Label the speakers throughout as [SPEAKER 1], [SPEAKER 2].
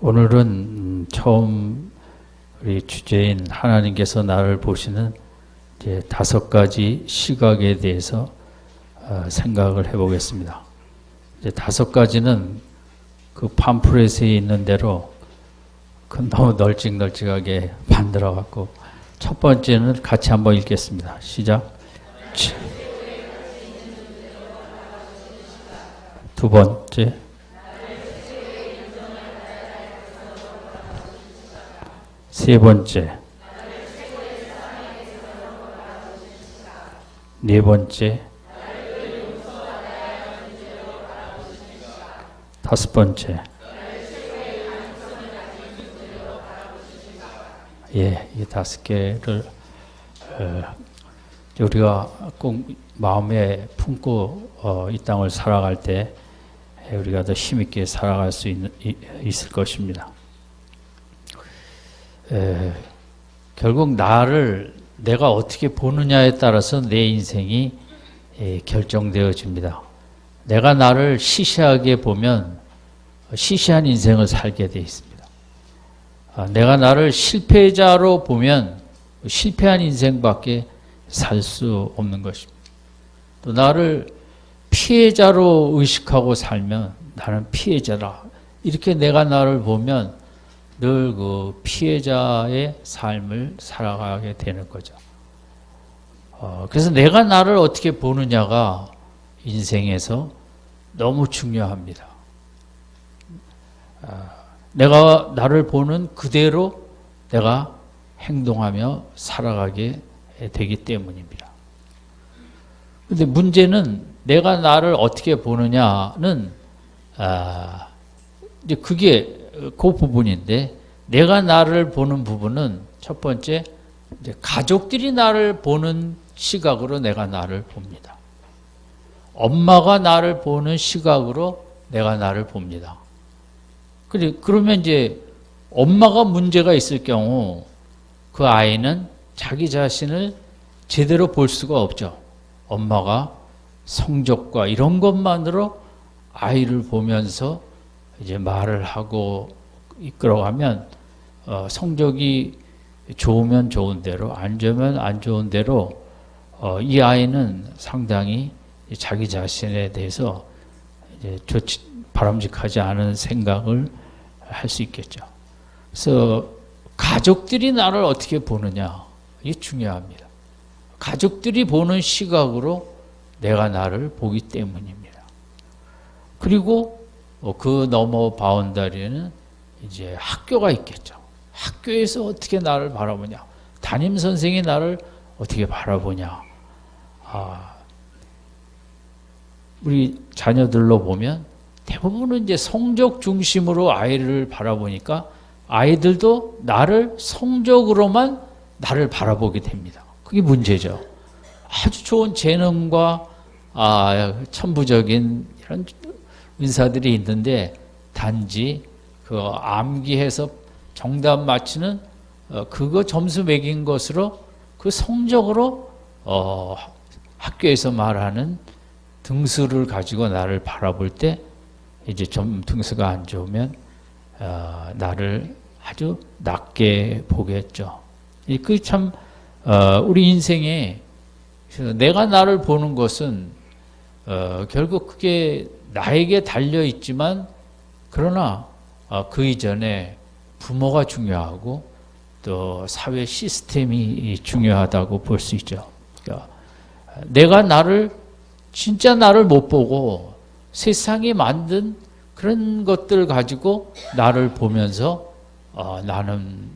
[SPEAKER 1] 오늘은 처음 우리 주제인 하나님께서 나를 보시는 이제 5가지 시각에 대해서 생각을 해보겠습니다. 이제 5가지는 그 팜플렛에 있는 대로 너무 널찍널찍하게 만들어 갖고 첫 번째는 같이 한번 읽겠습니다. 시작. 두 번째. 세 번째. 네 번째. 다섯 번째. 예, 이 5개를 우리가 꼭 마음에 품고 이 땅을 살아갈 때 우리가 더 힘있게 살아갈 수 있을 것입니다. 결국 나를 내가 어떻게 보느냐에 따라서 내 인생이 결정되어집니다. 내가 나를 시시하게 보면 시시한 인생을 살게 되어 있습니다. 내가 나를 실패자로 보면 실패한 인생밖에 살 수 없는 것입니다. 또 나를 피해자로 의식하고 살면 나는 피해자라. 이렇게 내가 나를 보면 늘 그 피해자의 삶을 살아가게 되는 거죠. 그래서 내가 나를 어떻게 보느냐가 인생에서 너무 중요합니다. 내가 나를 보는 그대로 내가 행동하며 살아가게 되기 때문입니다. 그런데 문제는 내가 나를 어떻게 보느냐는 이제 그게 그 부분인데, 내가 나를 보는 부분은 첫 번째 이제 가족들이 나를 보는 시각으로 내가 나를 봅니다. 엄마가 나를 보는 시각으로 내가 나를 봅니다. 그러면 이제 엄마가 문제가 있을 경우 그 아이는 자기 자신을 제대로 볼 수가 없죠. 엄마가 성적과 이런 것만으로 아이를 보면서 이제 말을 하고 이끌어가면 성적이 좋으면 좋은 대로, 안 좋으면 안 좋은 대로 이 아이는 상당히 자기 자신에 대해서 이제 바람직하지 않은 생각을 할 수 있겠죠. 그래서 가족들이 나를 어떻게 보느냐, 이게 중요합니다. 가족들이 보는 시각으로 내가 나를 보기 때문입니다. 그리고 그 너머 바운더리에는 이제 학교가 있겠죠. 학교에서 어떻게 나를 바라보냐, 담임 선생이 나를 어떻게 바라보냐. 우리 자녀들로 보면 대부분은 이제 성적 중심으로 아이를 바라보니까 아이들도 나를 성적으로만 나를 바라보게 됩니다. 그게 문제죠. 아주 좋은 재능과 천부적인 이런 은사들이 있는데 단지 그 암기해서 정답 맞히는 그거 점수 매긴 것으로 그 성적으로 학교에서 말하는 등수를 가지고 나를 바라볼 때 이제 좀 등수가 안 좋으면 나를 아주 낮게 보겠죠. 그 참 우리 인생에 내가 나를 보는 것은 결국 그게 나에게 달려 있지만, 그러나 그 이전에 부모가 중요하고 또 사회 시스템이 중요하다고 볼 수 있죠. 그러니까 내가 나를 진짜 나를 못 보고 세상이 만든 그런 것들 가지고 나를 보면서 나는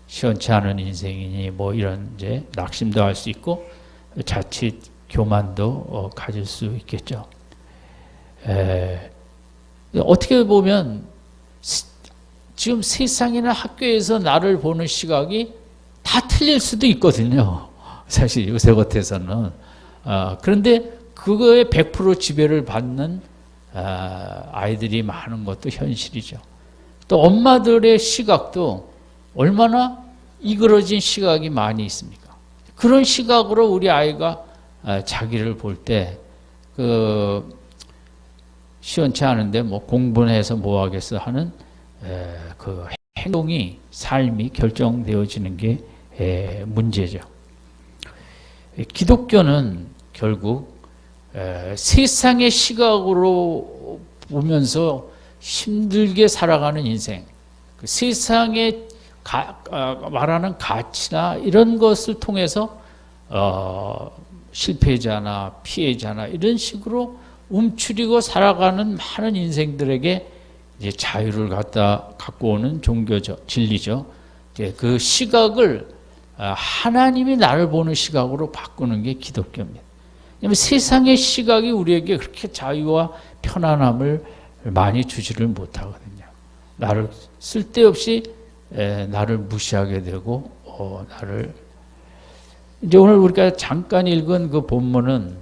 [SPEAKER 1] 시원치 않은 인생이니 이런 이제 낙심도 할 수 있고 자칫 교만도 가질 수 있겠죠. 어떻게 보면 지금 세상이나 학교에서 나를 보는 시각이 다 틀릴 수도 있거든요. 사실 요새 같아서는. 그런데 그거에 100% 지배를 받는 아이들이 많은 것도 현실이죠. 또 엄마들의 시각도 얼마나 이그러진 시각이 많이 있습니까? 그런 시각으로 우리 아이가 자기를 볼 때 시원치 않은데 공부해서 뭐 하겠어 하는 그 행동이 삶이 결정되어지는 게 문제죠. 기독교는 결국 세상의 시각으로 보면서 힘들게 살아가는 인생, 그 세상에 말하는 가치나 이런 것을 통해서 실패자나 피해자나 이런 식으로 움츠리고 살아가는 많은 인생들에게 이제 자유를 갖고 오는 종교죠, 진리죠. 그 시각을 하나님이 나를 보는 시각으로 바꾸는 게 기독교입니다. 왜냐하면 세상의 시각이 우리에게 그렇게 자유와 편안함을 많이 주지를 못하거든요. 나를 쓸데없이 나를 무시하게 되고 나를 이제 오늘 우리가 잠깐 읽은 그 본문은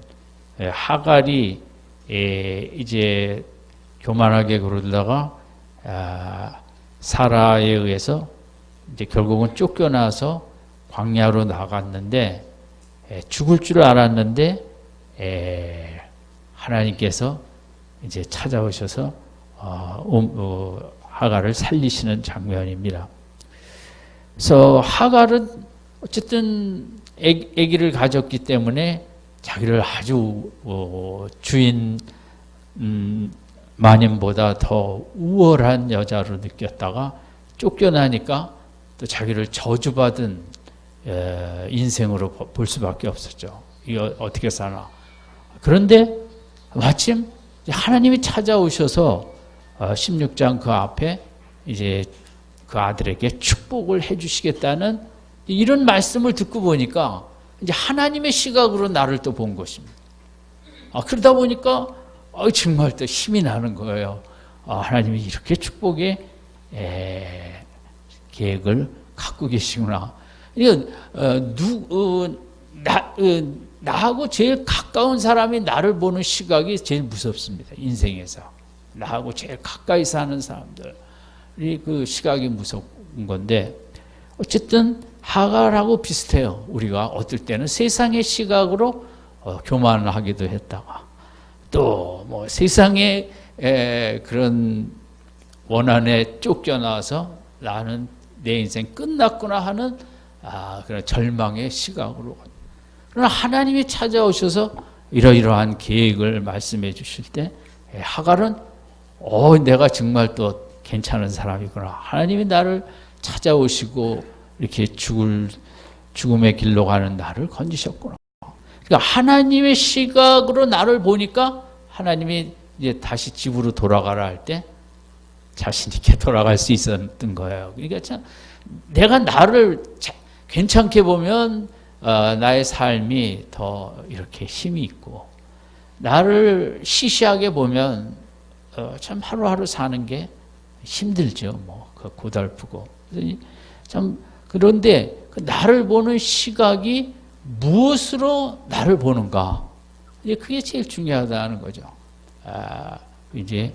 [SPEAKER 1] 하갈이 이제 교만하게 그러다가 사라에 의해서 이제 결국은 쫓겨나서 광야로 나갔는데 죽을 줄 알았는데 하나님께서 이제 찾아오셔서 하갈을 살리시는 장면입니다. 그래서 하갈은 어쨌든 아기를 가졌기 때문에 자기를 아주 주인 마님보다 더 우월한 여자로 느꼈다가 쫓겨나니까 또 자기를 저주받은 인생으로 볼 수밖에 없었죠. 이거 어떻게 사나. 그런데 마침 하나님이 찾아오셔서 16장 그 앞에 이제 그 아들에게 축복을 해주시겠다는 이런 말씀을 듣고 보니까 이제 하나님의 시각으로 나를 또 본 것입니다. 그러다 보니까 정말 또 힘이 나는 거예요. 하나님이 이렇게 축복의 계획을 갖고 계시구나. 나하고 제일 가까운 사람이 나를 보는 시각이 제일 무섭습니다. 인생에서. 나하고 제일 가까이 사는 사람들이 그 시각이 무서운 건데 어쨌든 하갈하고 비슷해요. 우리가 어떨 때는 세상의 시각으로 교만을 하기도 했다가 또 뭐 세상의 그런 원한에 쫓겨나서 나는 내 인생 끝났구나 하는 그런 절망의 시각으로. 그러나 하나님이 찾아오셔서 이러이러한 계획을 말씀해 주실 때 하갈은 내가 정말 또 괜찮은 사람이구나. 하나님이 나를 찾아오시고 이렇게 죽음의 길로 가는 나를 건지셨구나. 그러니까 하나님의 시각으로 나를 보니까 하나님이 이제 다시 집으로 돌아가라 할 때 자신 있게 돌아갈 수 있었던 거예요. 그러니까 참 내가 나를 괜찮게 보면 나의 삶이 더 이렇게 힘이 있고 나를 시시하게 보면 참 하루하루 사는 게 힘들죠. 뭐 고달프고 참 그런데 나를 보는 시각이 무엇으로 나를 보는가? 그게 제일 중요하다는 거죠. 이제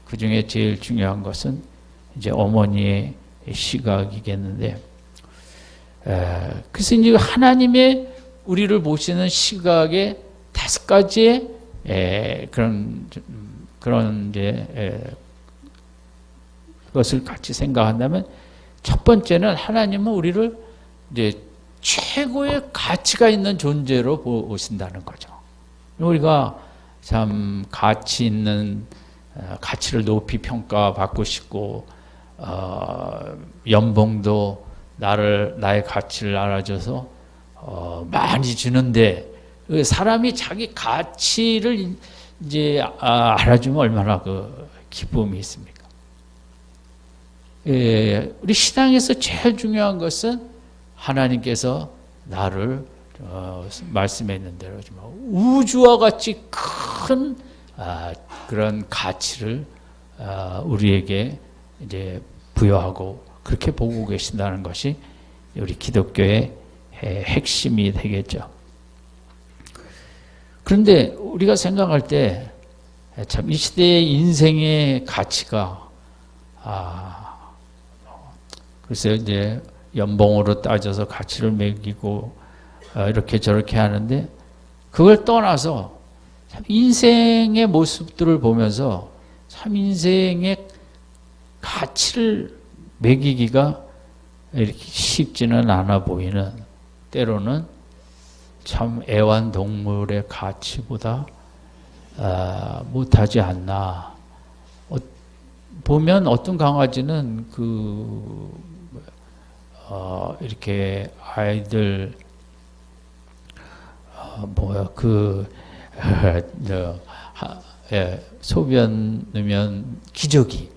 [SPEAKER 1] 그 중에 제일 중요한 것은 이제 어머니의 시각이겠는데, 그래서 이제 하나님의 우리를 보시는 시각의 5가지의 그런 이제 것을 같이 생각한다면 첫 번째는 하나님은 우리를 이제 최고의 가치가 있는 존재로 보신다는 거죠. 우리가 참 가치 있는 가치를 높이 평가받고 싶고 연봉도 나의 가치를 알아줘서 많이 주는데 사람이 자기 가치를 이제 알아주면 얼마나 그 기쁨이 있습니까? 우리 신앙에서 제일 중요한 것은 하나님께서 나를 말씀했는 대로 우주와 같이 큰 그런 가치를 우리에게 이제 부여하고 그렇게 보고 계신다는 것이 우리 기독교의 핵심이 되겠죠. 그런데 우리가 생각할 때 참 이 시대의 인생의 가치가 글쎄요 이제 연봉으로 따져서 가치를 매기고 이렇게 저렇게 하는데 그걸 떠나서 참 인생의 모습들을 보면서 참 인생의 가치를 매기기가 이렇게 쉽지는 않아 보이는, 때로는 참 애완동물의 가치보다 못하지 않나. 보면 어떤 강아지는 이렇게 아이들 소변 넣으면 기저귀,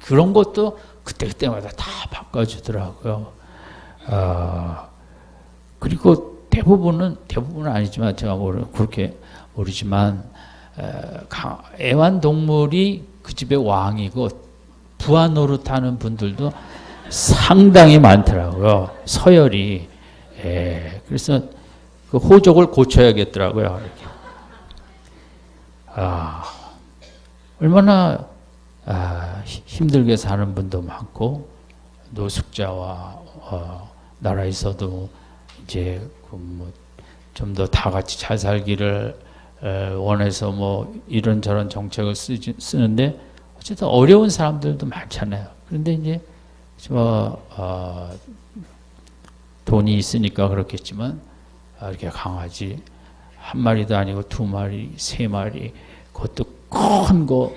[SPEAKER 1] 그런 것도 그때그때마다 다 바꿔주더라고요. 그리고 대부분은 아니지만 제가 그렇게 모르지만 애완동물이 그 집의 왕이고 부하 노릇하는 분들도 상당히 많더라고요. 서열이. 그래서 그 호적을 고쳐야겠더라고요. 이렇게. 얼마나 힘들게 사는 분도 많고, 노숙자와 나라에서도 이제 좀 더 다 같이 잘 살기를 원해서 뭐 이런저런 정책을 쓰는데, 어쨌든 어려운 사람들도 많잖아요. 그런데 이제 돈이 있으니까 그렇겠지만 이렇게 강아지 한 마리도 아니고 2마리, 3마리, 그것도 큰 거,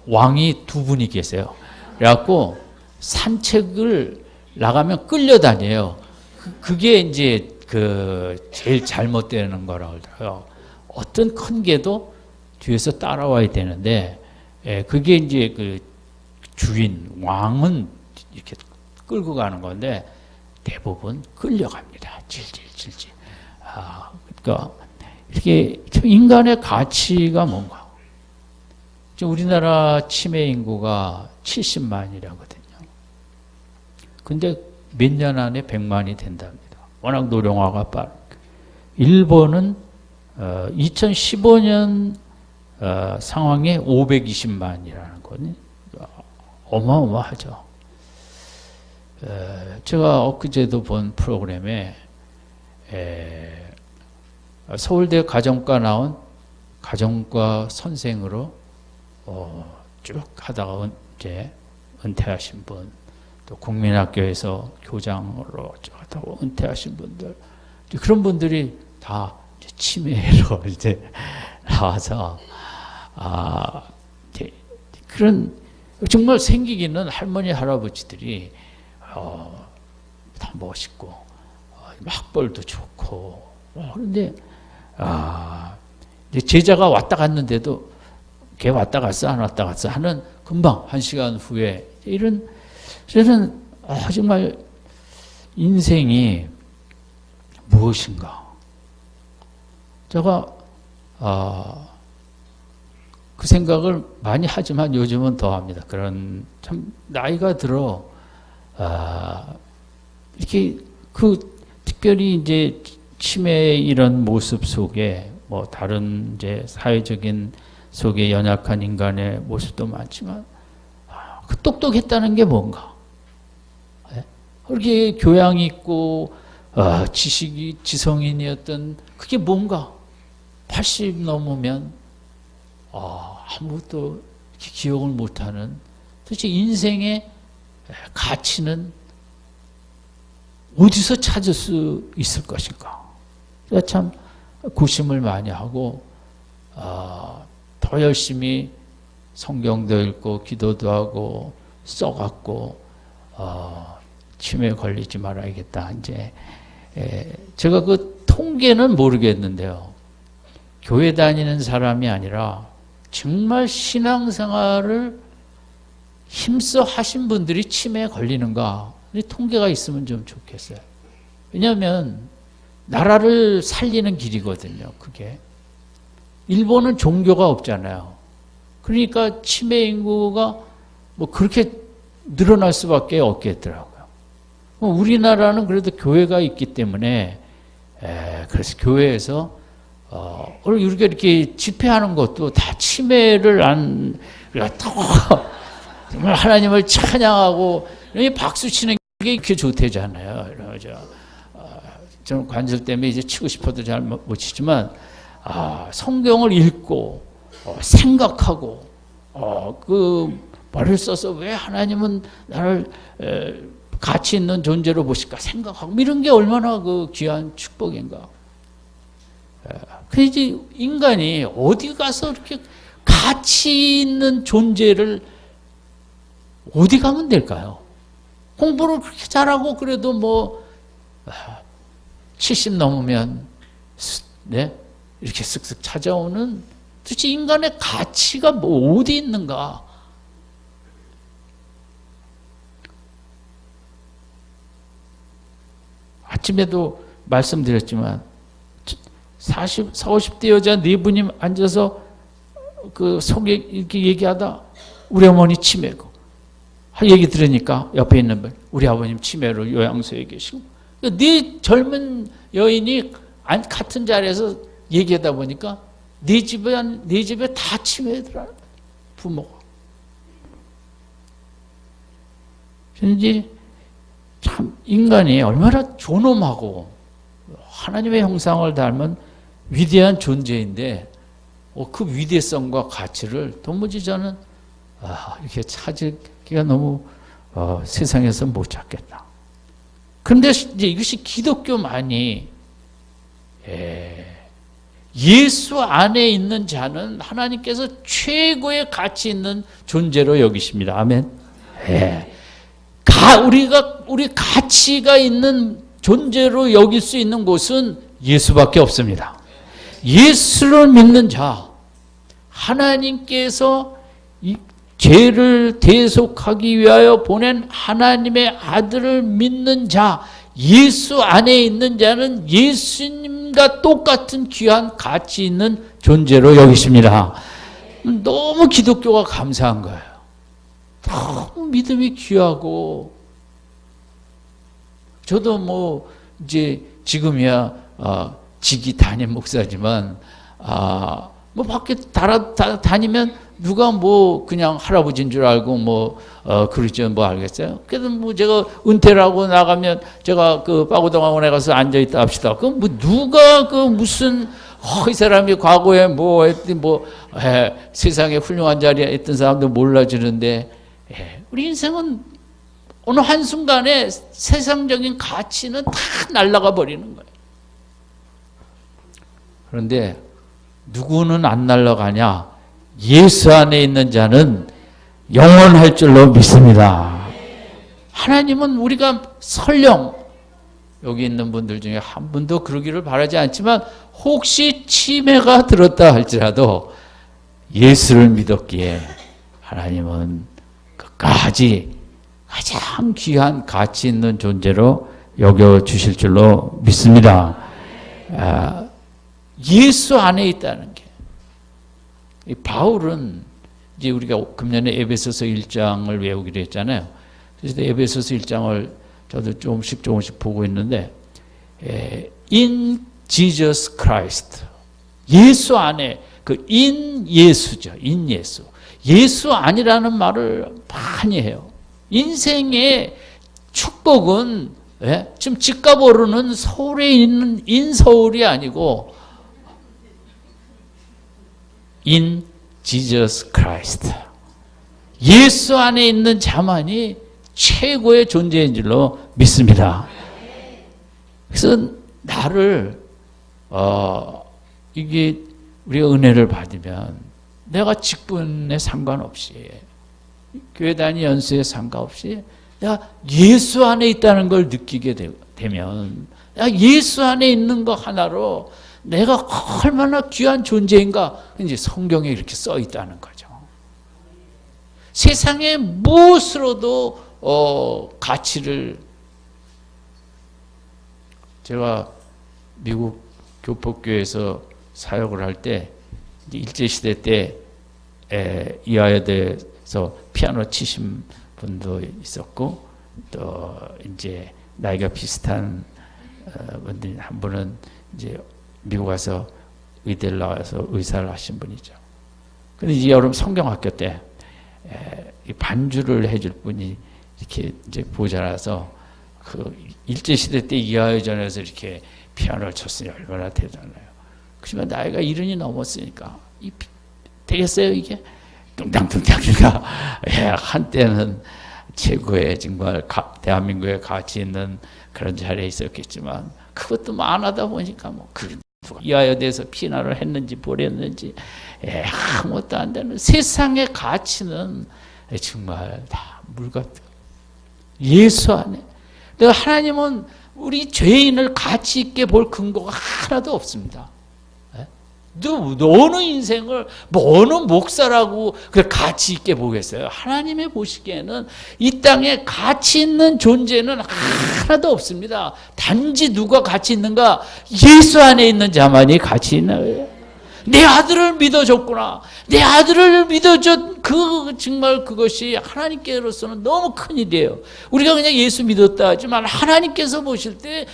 [SPEAKER 1] 왕이 2분이 계세요. 그래갖고 산책을 나가면 끌려다녀요. 그게 이제 제일 잘못되는 거라고 그러더라고요. 어떤 큰 개도 뒤에서 따라와야 되는데, 그게 이제 그 주인, 왕은 이렇게 끌고 가는 건데, 대부분 끌려갑니다. 질질. 그러니까, 이렇게 인간의 가치가 뭔가. 우리나라 치매 인구가 70만이라거든요. 근데 몇 년 안에 100만이 된답니다. 워낙 노령화가 빠르니까. 일본은 2015년 상황에 520만이라는 거는 어마어마하죠. 제가 엊그제도 본 프로그램에 서울대 가정과 나온 가정과 선생으로 쭉 하다가 이제 은퇴하신 분, 또 국민학교에서 교장으로 쭉 하다가 은퇴하신 분들, 그런 분들이 다 치매로 이제 나와서 그런 정말 생기기는 할머니 할아버지들이 다 멋있고 학벌도 좋고, 그런데 이제 제자가 왔다 갔는데도 걔 왔다 갔어 안 왔다 갔어 하는, 금방 1시간 후에 이런, 저는 정말 인생이 무엇인가. 제가 그 생각을 많이 하지만 요즘은 더 합니다. 그런, 참 나이가 들어 이렇게 특별히 이제 치매의 이런 모습 속에 뭐 다른 이제 사회적인 속에 연약한 인간의 모습도 많지만, 그 똑똑했다는 게 뭔가, 그렇게 교양 있고 지식이 지성인이었던 그게 뭔가 80 넘으면 아무것도 기억을 못하는, 도대체 인생의 가치는 어디서 찾을 수 있을 것인가. 제가 참 고심을 많이 하고 더 열심히 성경도 읽고 기도도 하고 써갖고 치매에 걸리지 말아야겠다. 이제 제가 그 통계는 모르겠는데요. 교회 다니는 사람이 아니라 정말 신앙생활을 힘써 하신 분들이 치매에 걸리는가, 통계가 있으면 좀 좋겠어요. 왜냐하면 나라를 살리는 길이거든요. 그게. 일본은 종교가 없잖아요. 그러니까 치매 인구가 뭐 그렇게 늘어날 수밖에 없겠더라고요. 우리나라는 그래도 교회가 있기 때문에, 그래서 교회에서 우리가 이렇게 집회하는 것도 다 치매를 정말 하나님을 찬양하고 박수 치는 게 이렇게 좋대잖아요. 저는 관절 때문에 이제 치고 싶어도 잘 못 치지만, 성경을 읽고 생각하고 말을 써서 왜 하나님은 나를 가치 있는 존재로 보실까 생각하고 이런 게 얼마나 그 귀한 축복인가. 그래서 인간이 어디 가서 이렇게 가치 있는 존재를 어디 가면 될까요? 공부를 그렇게 잘하고 그래도 뭐 70 넘으면 네? 이렇게 쓱쓱 찾아오는 도대체 인간의 가치가 뭐 어디 있는가? 아침에도 말씀드렸지만 40, 50대 여자 네 분이 앉아서 그 속에 이렇게 얘기하다 우리 어머니 치매고 얘기 들으니까 옆에 있는 분 우리 아버님 치매로 요양소에 계시고 네 젊은 여인이 같은 자리에서 얘기하다 보니까 네 집에 다 치매더라 부모가. 그런지 참 인간이 얼마나 존엄하고 하나님의 형상을 닮은 위대한 존재인데 그 위대성과 가치를 도무지 저는 이렇게 찾기가 너무 세상에서 못 찾겠다. 그런데 이제 이것이 기독교만이 예수 안에 있는 자는 하나님께서 최고의 가치 있는 존재로 여기십니다. 아멘. 우리 가치가 있는 존재로 여길 수 있는 곳은 예수밖에 없습니다. 예수를 믿는 자, 하나님께서 이 죄를 대속하기 위하여 보낸 하나님의 아들을 믿는 자, 예수 안에 있는 자는 예수님과 똑같은 귀한 가치 있는 존재로 여기십니다. 너무 기독교가 감사한 거예요. 너무 믿음이 귀하고, 저도 뭐 이제 지금이야 직위 담임 목사지만 뭐 밖에 다니면 누가 뭐 그냥 할아버지인 줄 알고 뭐 그러죠. 뭐 알겠어요. 그래도 뭐 제가 은퇴를 하고 나가면 제가 그 빠고동학원에 가서 앉아 있다 합시다. 그럼 뭐 누가 그 무슨 이 사람이 과거에 뭐 했더니 뭐 세상에 훌륭한 자리에 있던 사람도 몰라주는데 우리 인생은 어느 한순간에 세상적인 가치는 다 날아가 버리는 거예요. 그런데 누구는 안 날아가냐? 예수 안에 있는 자는 영원할 줄로 믿습니다. 하나님은 우리가 설령 여기 있는 분들 중에 한 분도 그러기를 바라지 않지만 혹시 치매가 들었다 할지라도 예수를 믿었기에 하나님은 끝까지 가장 귀한 가치 있는 존재로 여겨주실 줄로 믿습니다. 예수 안에 있다는 게. 바울은 이제 우리가 금년에 에베소서 1장을 외우기로 했잖아요. 그래서 에베소서 1장을 저도 조금씩 보고 있는데 In Jesus Christ, 예수 안에 그 in 예수죠. in 예수. 예수 아니라는 말을 많이 해요. 인생의 축복은 지금 집값 오르는 서울에 있는 인서울이 아니고 in Jesus Christ. 예수 안에 있는 자만이 최고의 존재인 줄로 믿습니다. 그래서 나를 이게 우리가 은혜를 받으면 내가 직분에 상관없이 교회 다니 연수에 상관없이 내가 예수 안에 있다는 걸 느끼게 되면 내가 예수 안에 있는 거 하나로 내가 얼마나 귀한 존재인가 이제 성경에 이렇게 써 있다는 거죠. 세상에 무엇으로도 가치를 제가 미국 교포교회에서 사역을 할 때 일제시대 때 이화여대에서 피아노 치신 분도 있었고 또 이제 나이가 비슷한 분들 한 분은 이제 미국 가서 의대를 나와서 의사를 하신 분이죠. 근데 이제 여름 성경학교 때 반주를 해줄 분이 이렇게 이제 보자라서 그 일제시대 때 이화여전에서 이렇게 피아노를 쳤으니 얼마나 대단해요. 그렇지만 나이가 70이 넘었으니까 되겠어요 이게? 뚱땅뚱땅이가 한때는 최고의 정말 대한민국에 가치 있는 그런 자리에 있었겠지만 그것도 만하다 보니까 뭐 누가 이하에 대해서 피난을 했는지 버렸는지 아무것도 안 되는 세상의 가치는 정말 다 물같아요. 예수 안에. 내가 하나님은 우리 죄인을 가치 있게 볼 근거가 하나도 없습니다. 어느 인생을 어느 목사라고 가치 있게 보겠어요? 하나님의 보시기에는 이 땅에 가치 있는 존재는 하나도 없습니다. 단지 누가 가치 있는가? 예수 안에 있는 자만이 가치 있는 거예요. 내 아들을 믿어줬구나. 내 아들을 믿어준 정말 그것이 하나님께로서는 너무 큰 일이에요. 우리가 그냥 예수 믿었다 하지만 하나님께서 보실 때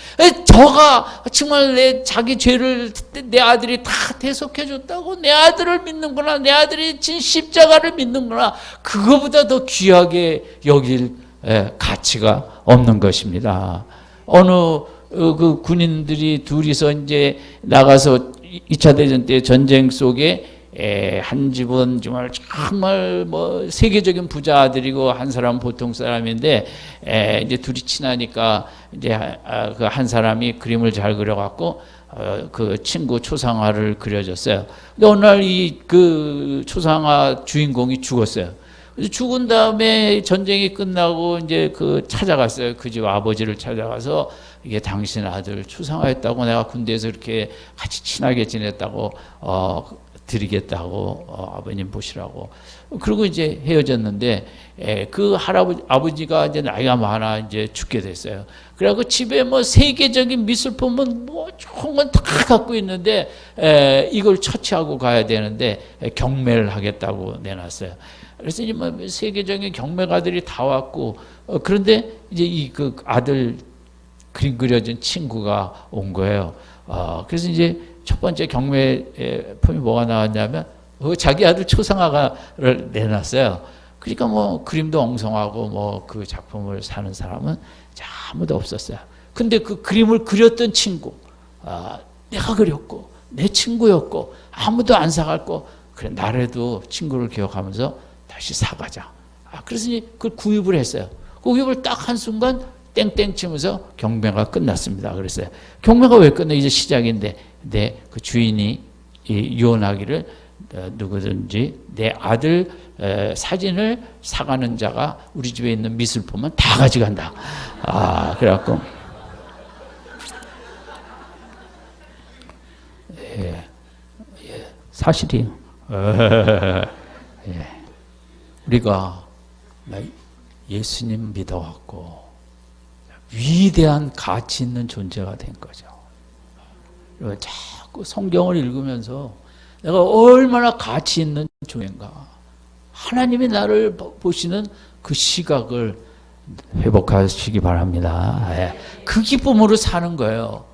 [SPEAKER 1] 저가 정말 자기 죄를 내 아들이 다 대속해줬다고 내 아들을 믿는구나. 내 아들이 진 십자가를 믿는구나. 그거보다 더 귀하게 여길 가치가 없는 것입니다. 어느 그 군인들이 둘이서 이제 나가서 2차 대전 때 전쟁 속에 한 집은 정말 뭐 세계적인 부자들이고 한 사람은 보통 사람인데 이제 둘이 친하니까 이제 그 한 사람이 그림을 잘 그려갖고 그 친구 초상화를 그려줬어요. 근데 어느 날 그 초상화 주인공이 죽었어요. 죽은 다음에 전쟁이 끝나고 이제 찾아갔어요. 그 집 아버지를 찾아가서 이게 당신 아들 초상화했다고 내가 군대에서 이렇게 같이 친하게 지냈다고 드리겠다고 아버님 보시라고. 그리고 이제 헤어졌는데 그 아버지가 이제 나이가 많아 이제 죽게 됐어요. 그래갖고 집에 뭐 세계적인 미술품은 뭐 좋은 건 다 갖고 있는데 이걸 처치하고 가야 되는데 경매를 하겠다고 내놨어요. 그래서 이제 뭐 세계적인 경매가들이 다 왔고 그런데 이제 그 아들 그림 그려준 친구가 온 거예요. 그래서 이제 첫 번째 경매품이 뭐가 나왔냐면 자기 아들 초상화를 내놨어요. 그러니까 뭐 그림도 엉성하고 뭐 그 작품을 사는 사람은 아무도 없었어요. 근데 그 그림을 그렸던 친구, 내가 그렸고 내 친구였고 아무도 안 사갔고 그래 나라도 친구를 기억하면서 다시 사가자. 그래서 이제 그걸 구입을 했어요. 구입을 딱 한 순간 땡땡 치면서 경매가 끝났습니다. 그랬어요. 경매가 왜 끝나? 이제 시작인데, 그 주인이 유언하기를 누구든지 내 아들 사진을 사가는 자가 우리 집에 있는 미술품은 다 가져간다. 그래갖고 사실이에요. 우리가 예수님 믿어갖고 위대한 가치 있는 존재가 된 거죠. 자꾸 성경을 읽으면서 내가 얼마나 가치 있는 존재인가. 하나님이 나를 보시는 그 시각을 회복하시기 바랍니다. 그 기쁨으로 사는 거예요.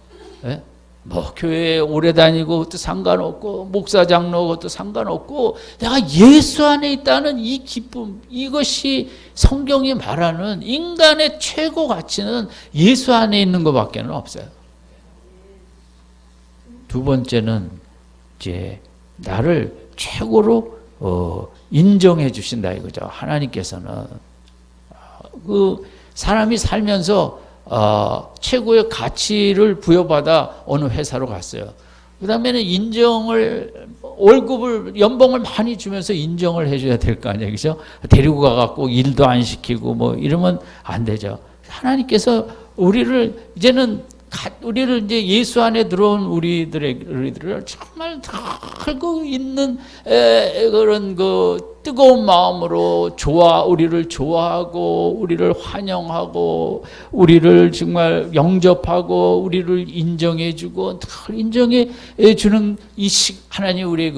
[SPEAKER 1] 뭐 교회에 오래 다니고 그것도 상관없고 목사 장로 그것도 상관없고 내가 예수 안에 있다는 이 기쁨, 이것이 성경이 말하는 인간의 최고 가치는 예수 안에 있는 것밖에 없어요. 두 번째는 이제 나를 최고로 인정해 주신다 이거죠. 하나님께서는 그 사람이 살면서 최고의 가치를 부여받아 어느 회사로 갔어요. 그 다음에는 월급을, 연봉을 많이 주면서 인정을 해줘야 될 거 아니에요. 그죠? 데리고 가갖고 일도 안 시키고 뭐 이러면 안 되죠. 하나님께서 우리를 이제 예수 안에 들어온 우리들을 정말 달고 있는 그런 그 뜨거운 마음으로 우리를 좋아하고 우리를 환영하고 우리를 정말 영접하고 우리를 인정해주고 인정해주는 하나님 우리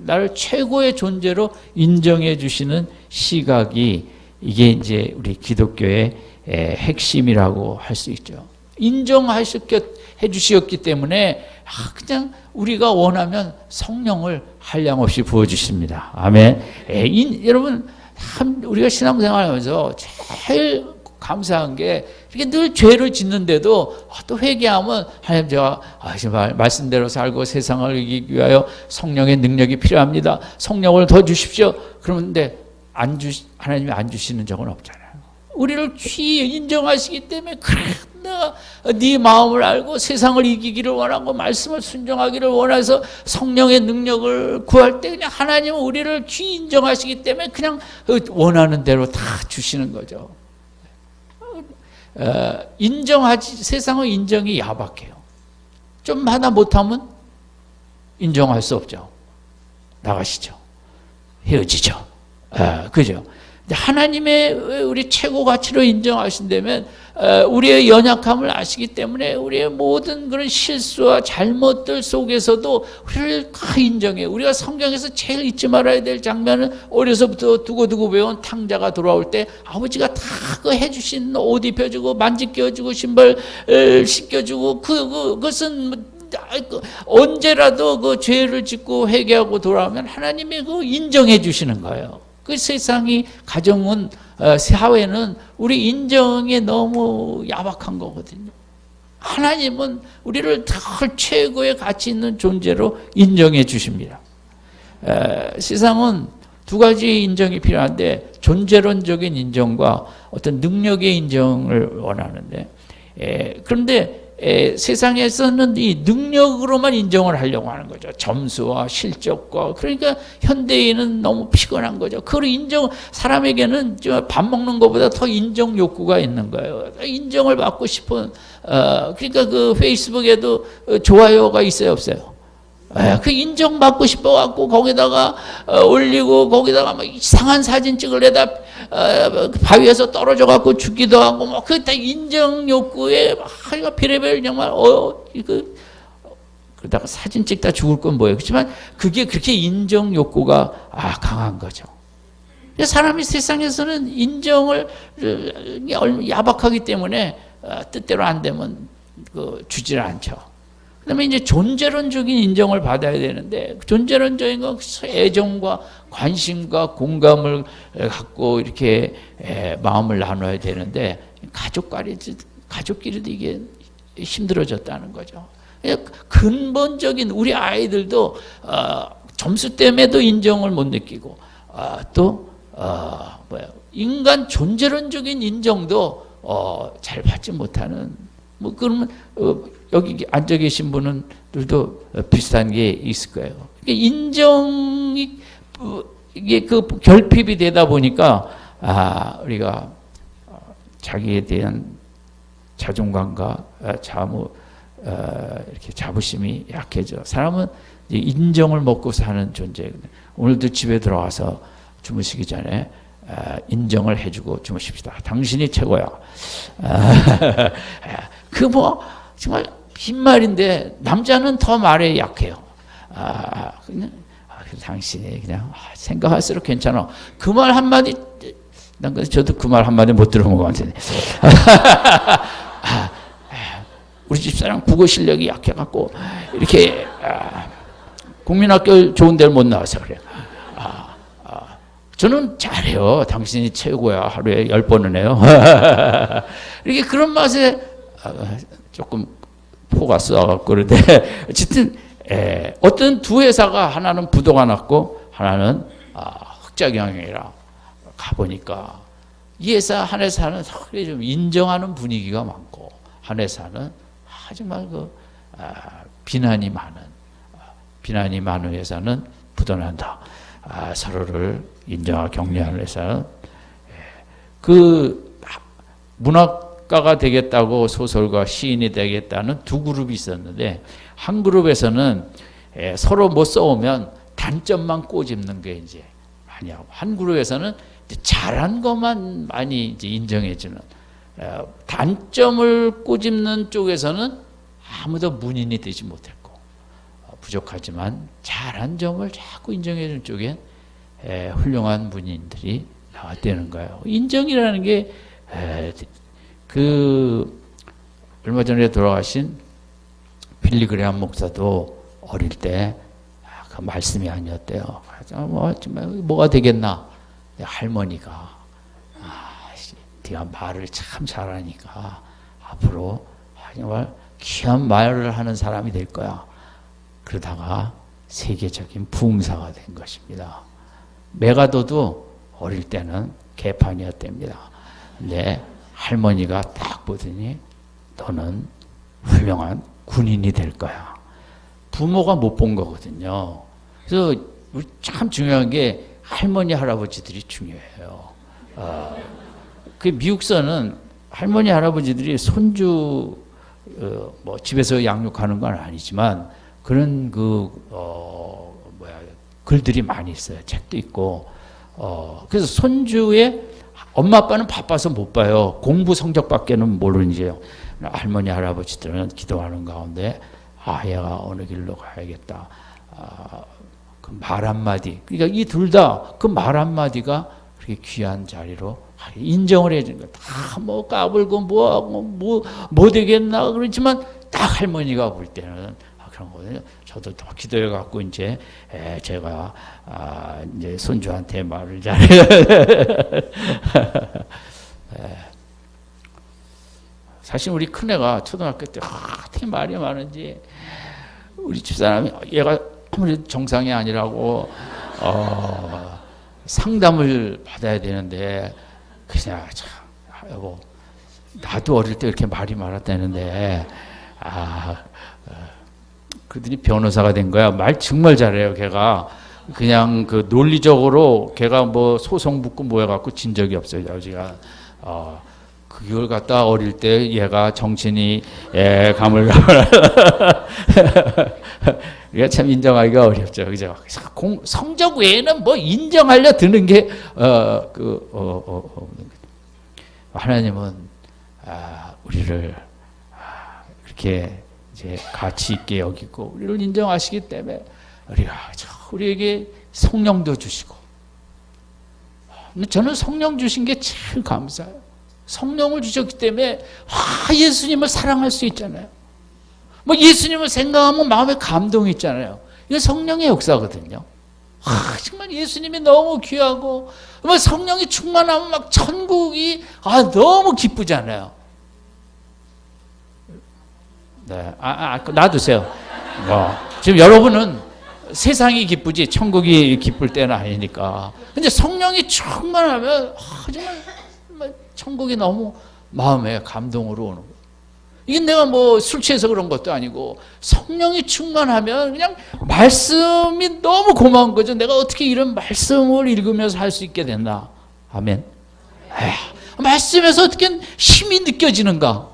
[SPEAKER 1] 나를 최고의 존재로 인정해주시는 시각이 이게 이제 우리 기독교의 핵심이라고 할 수 있죠. 인정해 주시었기 때문에 그냥 우리가 원하면 성령을 한량없이 부어주십니다. 아멘. 여러분 우리가 신앙생활하면서 제일 감사한 게 이렇게 늘 죄를 짓는데도 또 회개하면 하나님 제가 정말 말씀대로 살고 세상을 이기기 위하여 성령의 능력이 필요합니다. 성령을 더 주십시오. 그런데 하나님이 안 주시는 적은 없잖아요. 우리를 귀히 인정하시기 때문에 그래 내가 네 마음을 알고 세상을 이기기를 원하고 말씀을 순종하기를 원해서 성령의 능력을 구할 때 그냥 하나님은 우리를 귀히 인정하시기 때문에 그냥 원하는 대로 다 주시는 거죠. 세상은 인정이 야박해요. 좀 하나 못하면 인정할 수 없죠. 나가시죠. 헤어지죠. 그죠? 하나님의 우리 최고 가치로 인정하신다면 우리의 연약함을 아시기 때문에 우리의 모든 그런 실수와 잘못들 속에서도 우리를 다 인정해요. 우리가 성경에서 제일 잊지 말아야 될 장면은 어려서부터 두고두고 배운 탕자가 돌아올 때 아버지가 다 그 해주신 옷 입혀주고 만지 끼워주고 신발 씻겨주고 그것은 언제라도 그 죄를 짓고 회개하고 돌아오면 하나님이 그 인정해 주시는 거예요. 그 세상이 가정은 사회는 우리 인정에 너무 야박한 거거든요. 하나님은 우리를 늘 최고의 가치 있는 존재로 인정해 주십니다. 세상은 두 가지 인정이 필요한데 존재론적인 인정과 어떤 능력의 인정을 원하는데 그런데 세상에서는 이 능력으로만 인정을 하려고 하는 거죠. 점수와 실적과. 그러니까 현대인은 너무 피곤한 거죠. 그걸 사람에게는 밥 먹는 것보다 더 인정 욕구가 있는 거예요. 인정을 받고 싶은, 그러니까 그 페이스북에도 좋아요가 있어요, 없어요? 그 인정받고 싶어갖고 거기다가 올리고 거기다가 막 이상한 사진 찍으려다 바위에서 떨어져갖고 죽기도 하고 뭐 그 다 인정 욕구에 막 별의별 정말 그러다가 사진 찍다 죽을 건 뭐예요? 그렇지만 그게 그렇게 인정 욕구가 강한 거죠. 사람이 세상에서는 인정을 야박하기 때문에 뜻대로 안 되면 주질 않죠. 그다음에 이제 존재론적인 인정을 받아야 되는데 존재론적인 건 애정과 관심과 공감을 갖고 이렇게 마음을 나눠야 되는데 가족끼리도 이게 힘들어졌다는 거죠. 근본적인 우리 아이들도 점수 때문에도 인정을 못 느끼고 인간 존재론적인 인정도 잘 받지 못하는 그러면 여기 앉아 계신 분들도 비슷한 게 있을 거예요. 인정이 이게 그 결핍이 되다 보니까 우리가 자기에 대한 자존감과 이렇게 자부심이 약해져. 사람은 인정을 먹고 사는 존재거든요. 오늘도 집에 들어와서 주무시기 전에 인정을 해주고 주무십시다. 당신이 최고야. 정말 빈말인데 남자는 더 말에 약해요. 그냥 당신이 그냥 생각할수록 괜찮아. 그 말 한마디 저도 그 말 한마디 못 들어본 것 같은데. 우리 집사람 국어 실력이 약해갖고 이렇게 국민학교 좋은 데를 못 나와서 그래요. 저는 잘해요. 당신이 최고야. 하루에 10번은 해요. 이렇게 그런 맛에 조금 포가 쏘아갖고 그런데 어쨌든 어떤 두 회사가 하나는 부도가 났고 하나는 흑자 경영이라 가보니까 이 회사 한 회사는 좀 인정하는 분위기가 많고 한 회사는 정말 비난이 많은 회사는 부도난다. 서로를 인정하고 격려하는 회사는 그 문학가가 되겠다고 소설가 시인이 되겠다는 두 그룹이 있었는데 한 그룹에서는 서로 못 싸우면 단점만 꼬집는 게 이제 많이 하고 한 그룹에서는 잘한 것만 많이 이제 인정해주는 단점을 꼬집는 쪽에서는 아무도 문인이 되지 못했고 부족하지만 잘한 점을 자꾸 인정해주는 쪽엔 훌륭한 문인들이 나왔다는 거예요. 인정이라는 게 얼마 전에 돌아가신 빌리 그레함 목사도 어릴 때 그 말씀이 아니었대요. 정말 뭐가 되겠나? 할머니가 네가 말을 참 잘하니까 앞으로 정말 귀한 말을 하는 사람이 될 거야. 그러다가 세계적인 부흥사가 된 것입니다. 메가더도 어릴 때는 개판이었답니다. 근데 할머니가 딱 보더니 너는 훌륭한 군인이 될 거야. 부모가 못 본 거거든요. 그래서 참 중요한 게 할머니, 할아버지들이 중요해요. 그 미국서는 할머니, 할아버지들이 손주 뭐 집에서 양육하는 건 아니지만 그런 글들이 많이 있어요. 책도 있고. 그래서 손주의 엄마 아빠는 바빠서 못 봐요. 공부 성적밖에는 모르는지요. 할머니, 할아버지들은 기도하는 가운데 얘가 어느 길로 가야겠다. 그 말 한마디. 그러니까 이 둘 다 그 말 한마디가 그렇게 귀한 자리로 인정을 해주는 거예요. 다 뭐 까불고 뭐하고 뭐 되겠나 그렇지만 딱 할머니가 볼 때는 그런 거거든요. 저도 더 기도해 갖고 이제 제가 이제 손주한테 말을 잘해요. 사실 우리 큰애가 초등학교 때 어떻게 말이 많은지 우리 집사람이 얘가 아무리 정상이 아니라고 상담을 받아야 되는데 그냥 참 여보 나도 어릴 때 이렇게 말이 많았다는데 그러더니 변호사가 된 거야. 말 정말 잘해요. 걔가 그냥 그 논리적으로 걔가 뭐 소송 붙고 뭐 해갖고 진 적이 없어요. 제가 그걸 갖다 어릴 때 얘가 정신이 감을 이게 참 인정하기가 어렵죠. 그죠? 성적 외에는 뭐 인정하려 드는 게 하나님은 우리를 그렇게 이제 가치 있게 여기고 우리를 인정하시기 때문에 우리에게 성령도 주시고 저는 성령 주신 게 제일 감사해요. 성령을 주셨기 때문에 예수님을 사랑할 수 있잖아요. 뭐 예수님을 생각하면 마음에 감동이 있잖아요. 이건 성령의 역사거든요. 정말 예수님이 너무 귀하고 뭐 성령이 충만하면 막 천국이 너무 기쁘잖아요. 네, 놔두세요. 지금 여러분은 세상이 기쁘지 천국이 기쁠 때는 아니니까. 근데 성령이 충만하면 정말 천국이 너무 마음에 감동으로 오는 거예요. 이게 내가 뭐 술 취해서 그런 것도 아니고 성령이 충만하면 그냥 말씀이 너무 고마운 거죠. 내가 어떻게 이런 말씀을 읽으면서 할 수 있게 됐나. 아멘. 말씀에서 어떻게 힘이 느껴지는가.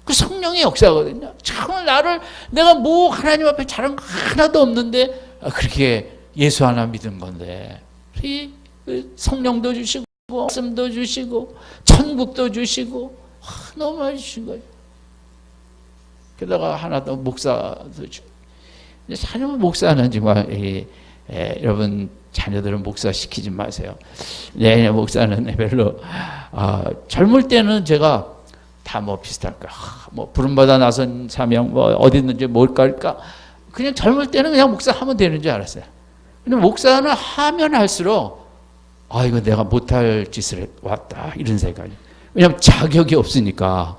[SPEAKER 1] 그 성령의 역사거든요. 정말 내가 뭐 하나님 앞에 잘한 거 하나도 없는데 그렇게 예수 하나 믿은 건데 성령도 주시고 말씀도 주시고 천국도 주시고 너무 많이 주신 거예요. 게다가 하나 더 목사도 주고. 자녀 목사는 정말 여러분 자녀들은 목사 시키지 마세요. 목사는 별로 젊을 때는 제가 다 뭐 비슷할까 뭐 부름받아 나선 사명 뭐 어디 있는지 뭘까 할까 그냥 젊을 때는 그냥 목사 하면 되는 줄 알았어요. 근데 목사는 하면 할수록 이거 내가 못할 짓을 왔다 이런 생각이. 왜냐하면 자격이 없으니까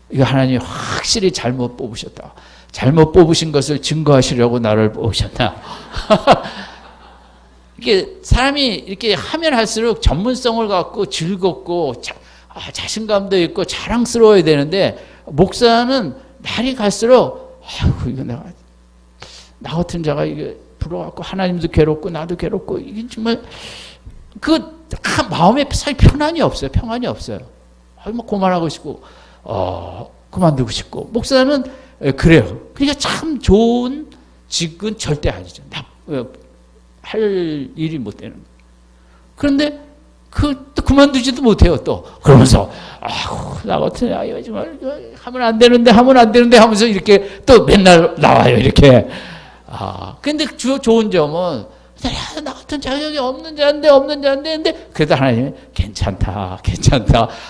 [SPEAKER 1] 이거 하나님이 확실히 잘못 뽑으셨다. 잘못 뽑으신 것을 증거하시려고 나를 뽑으셨나. 이게 사람이 이렇게 하면 할수록 전문성을 갖고 즐겁고 자신감도 있고 자랑스러워야 되는데 목사는 날이 갈수록 이거 나 같은 자가 이게 부러워갖고 하나님도 괴롭고 나도 괴롭고 이게 정말 마음에 사실 편안이 없어요. 평안이 없어요. 뭐 그만하고 싶고 그만두고 싶고. 목사는 그래요. 그러니까 참 좋은 직은 절대 아니죠. 할 일이 못 되는 거예요. 그런데 또 그만두지도 못해요. 또 그러면서 나 같은 아이 정말 하면 안 되는데 하면서 이렇게 또 맨날 나와요. 이렇게. 근데 좋은 점은 나 같은 자격이 없는 자인데 근데 그래도 하나님이 괜찮다.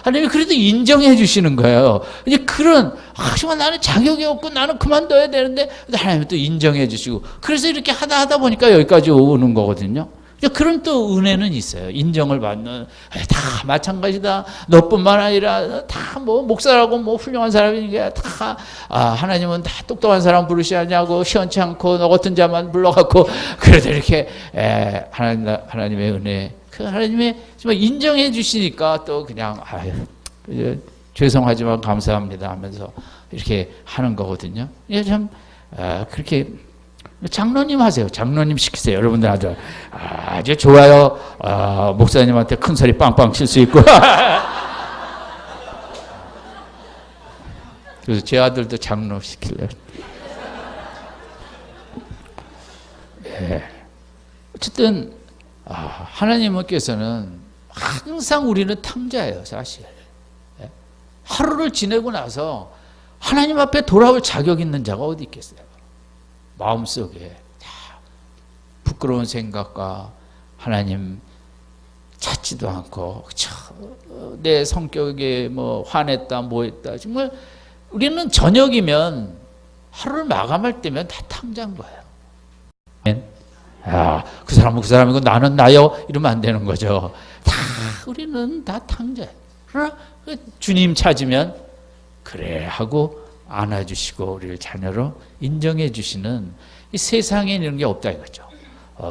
[SPEAKER 1] 하나님이 그래도 인정해 주시는 거예요. 이제 그런 정말 나는 자격이 없고 나는 그만둬야 되는데 하나님이 또 인정해 주시고 그래서 이렇게 하다 보니까 여기까지 오는 거거든요. 그런 또 은혜는 있어요. 인정을 받는. 다 마찬가지다. 너뿐만 아니라 다 뭐 목사라고 뭐 훌륭한 사람이니까 다 하나님은 다 똑똑한 사람 부르시냐고 시원치 않고 너 같은 자만 불러갖고 그래도 이렇게 하나님의 은혜, 그 하나님의 정말 인정해 주시니까 또 그냥 죄송하지만 감사합니다 하면서 이렇게 하는 거거든요. 참 그렇게 장로님 하세요. 장로님 시키세요. 여러분들 아주 좋아요. 목사님한테 큰 소리 빵빵 칠 수 있고. 그래서 제 아들도 장로 시킬래요. 네. 어쨌든 하나님께서는 항상 우리는 탕자예요, 사실. 하루를 지내고 나서 하나님 앞에 돌아올 자격 있는 자가 어디 있겠어요? 마음속에 부끄러운 생각과 하나님 찾지도 않고 내 성격에 뭐 화냈다 뭐했다, 정말 우리는 저녁이면 하루를 마감할 때면 다 탕자인 거예요. 그 사람은 그 사람이고 나는 나요 이러면 안 되는 거죠. 다 우리는 다 탕자예요. 그러나 주님 찾으면 그래 하고 안아주시고 우리를 자녀로 인정해 주시는, 이 세상에 이런 게 없다 이거죠.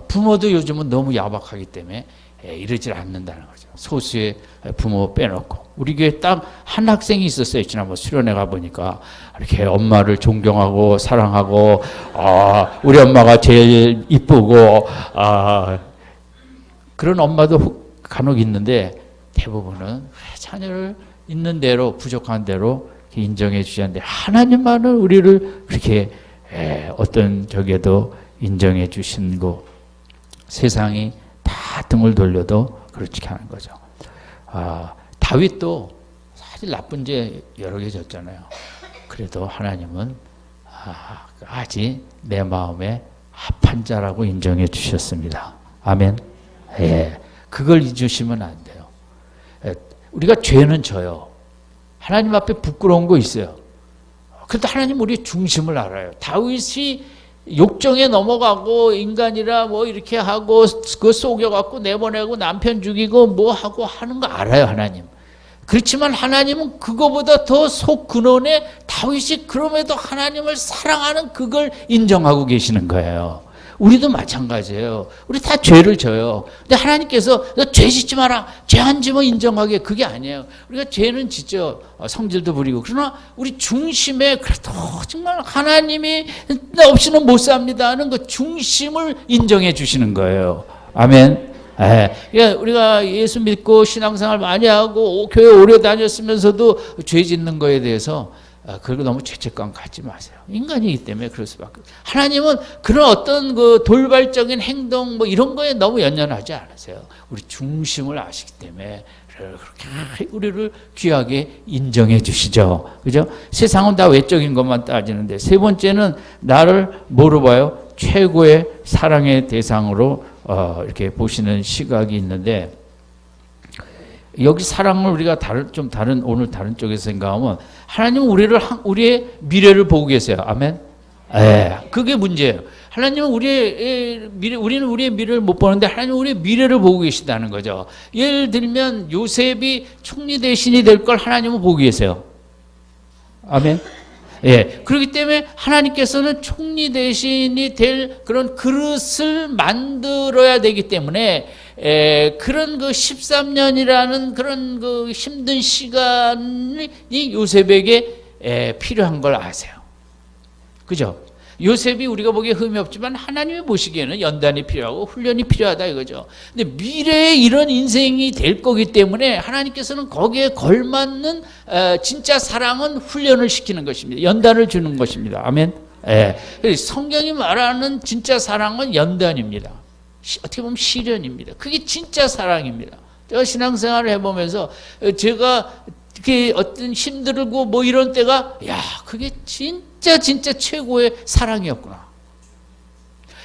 [SPEAKER 1] 부모도 요즘은 너무 야박하기 때문에 이러질 않는다는 거죠. 소수의 부모 빼놓고. 우리 교회 딱 한 학생이 있었어요. 지난번 수련회 가보니까 이렇게 엄마를 존경하고 사랑하고 우리 엄마가 제일 이쁘고 그런 엄마도 간혹 있는데, 대부분은 자녀를 있는 대로 부족한 대로 인정해 주셨는데, 하나님만은 우리를 그렇게 어떤 적에도 인정해 주신 거, 세상이 다 등을 돌려도 그렇게 하는 거죠. 다윗도 사실 나쁜 죄 여러 개 졌잖아요. 그래도 하나님은 아직 내 마음에 합한 자라고 인정해 주셨습니다. 아멘. 그걸 잊으시면 안 돼요. 우리가 죄는 져요. 하나님 앞에 부끄러운 거 있어요. 그런데 하나님 우리의 중심을 알아요. 다윗이 욕정에 넘어가고 인간이라 뭐 이렇게 하고 그거 속여갖고 내보내고 남편 죽이고 뭐 하고 하는 거 알아요, 하나님. 그렇지만 하나님은 그거보다 더 속 근원에 다윗이 그럼에도 하나님을 사랑하는 그걸 인정하고 계시는 거예요. 우리도 마찬가지예요. 우리 다 죄를 져요. 근데 하나님께서 너 죄 짓지 마라, 죄 안 지면 인정하게, 그게 아니에요. 우리가 죄는 짓죠. 성질도 부리고. 그러나 우리 중심에 그래도 정말 하나님이 나 없이는 못 삽니다 하는 그 중심을 인정해 주시는 거예요. 아멘. 우리가 예수 믿고 신앙생활 많이 하고 교회 오래 다녔으면서도 죄 짓는 거에 대해서 그리고 너무 죄책감 갖지 마세요. 인간이기 때문에 그럴 수밖에. 하나님은 그런 어떤 그 돌발적인 행동 뭐 이런 거에 너무 연연하지 않으세요. 우리 중심을 아시기 때문에 그렇게 우리를 귀하게 인정해 주시죠. 그죠? 세상은 다 외적인 것만 따지는데, 세 번째는 나를 뭐로 봐요? 최고의 사랑의 대상으로 이렇게 보시는 시각이 있는데, 여기 사랑을 우리가 오늘 다른 쪽에서 생각하면, 하나님은 우리의 미래를 보고 계세요. 아멘? 그게 문제예요. 하나님은 우리는 우리의 미래를 못 보는데, 하나님은 우리의 미래를 보고 계시다는 거죠. 예를 들면, 요셉이 총리 대신이 될 걸 하나님은 보고 계세요. 아멘? 그렇기 때문에 하나님께서는 총리 대신이 될 그런 그릇을 만들어야 되기 때문에, 그런 그 13년이라는 그런 그 힘든 시간이 요셉에게 필요한 걸 아세요. 그죠? 요셉이 우리가 보기에 흠이 없지만 하나님이 보시기에는 연단이 필요하고 훈련이 필요하다 이거죠. 근데 미래에 이런 인생이 될 거기 때문에 하나님께서는 거기에 걸맞는 진짜 사랑은 훈련을 시키는 것입니다. 연단을 주는 것입니다. 아멘. 성경이 말하는 진짜 사랑은 연단입니다. 어떻게 보면 시련입니다. 그게 진짜 사랑입니다. 제가 신앙생활을 해보면서 제가 그게 어떤 힘들고 뭐 이런 때가, 그게 진짜 최고의 사랑이었구나.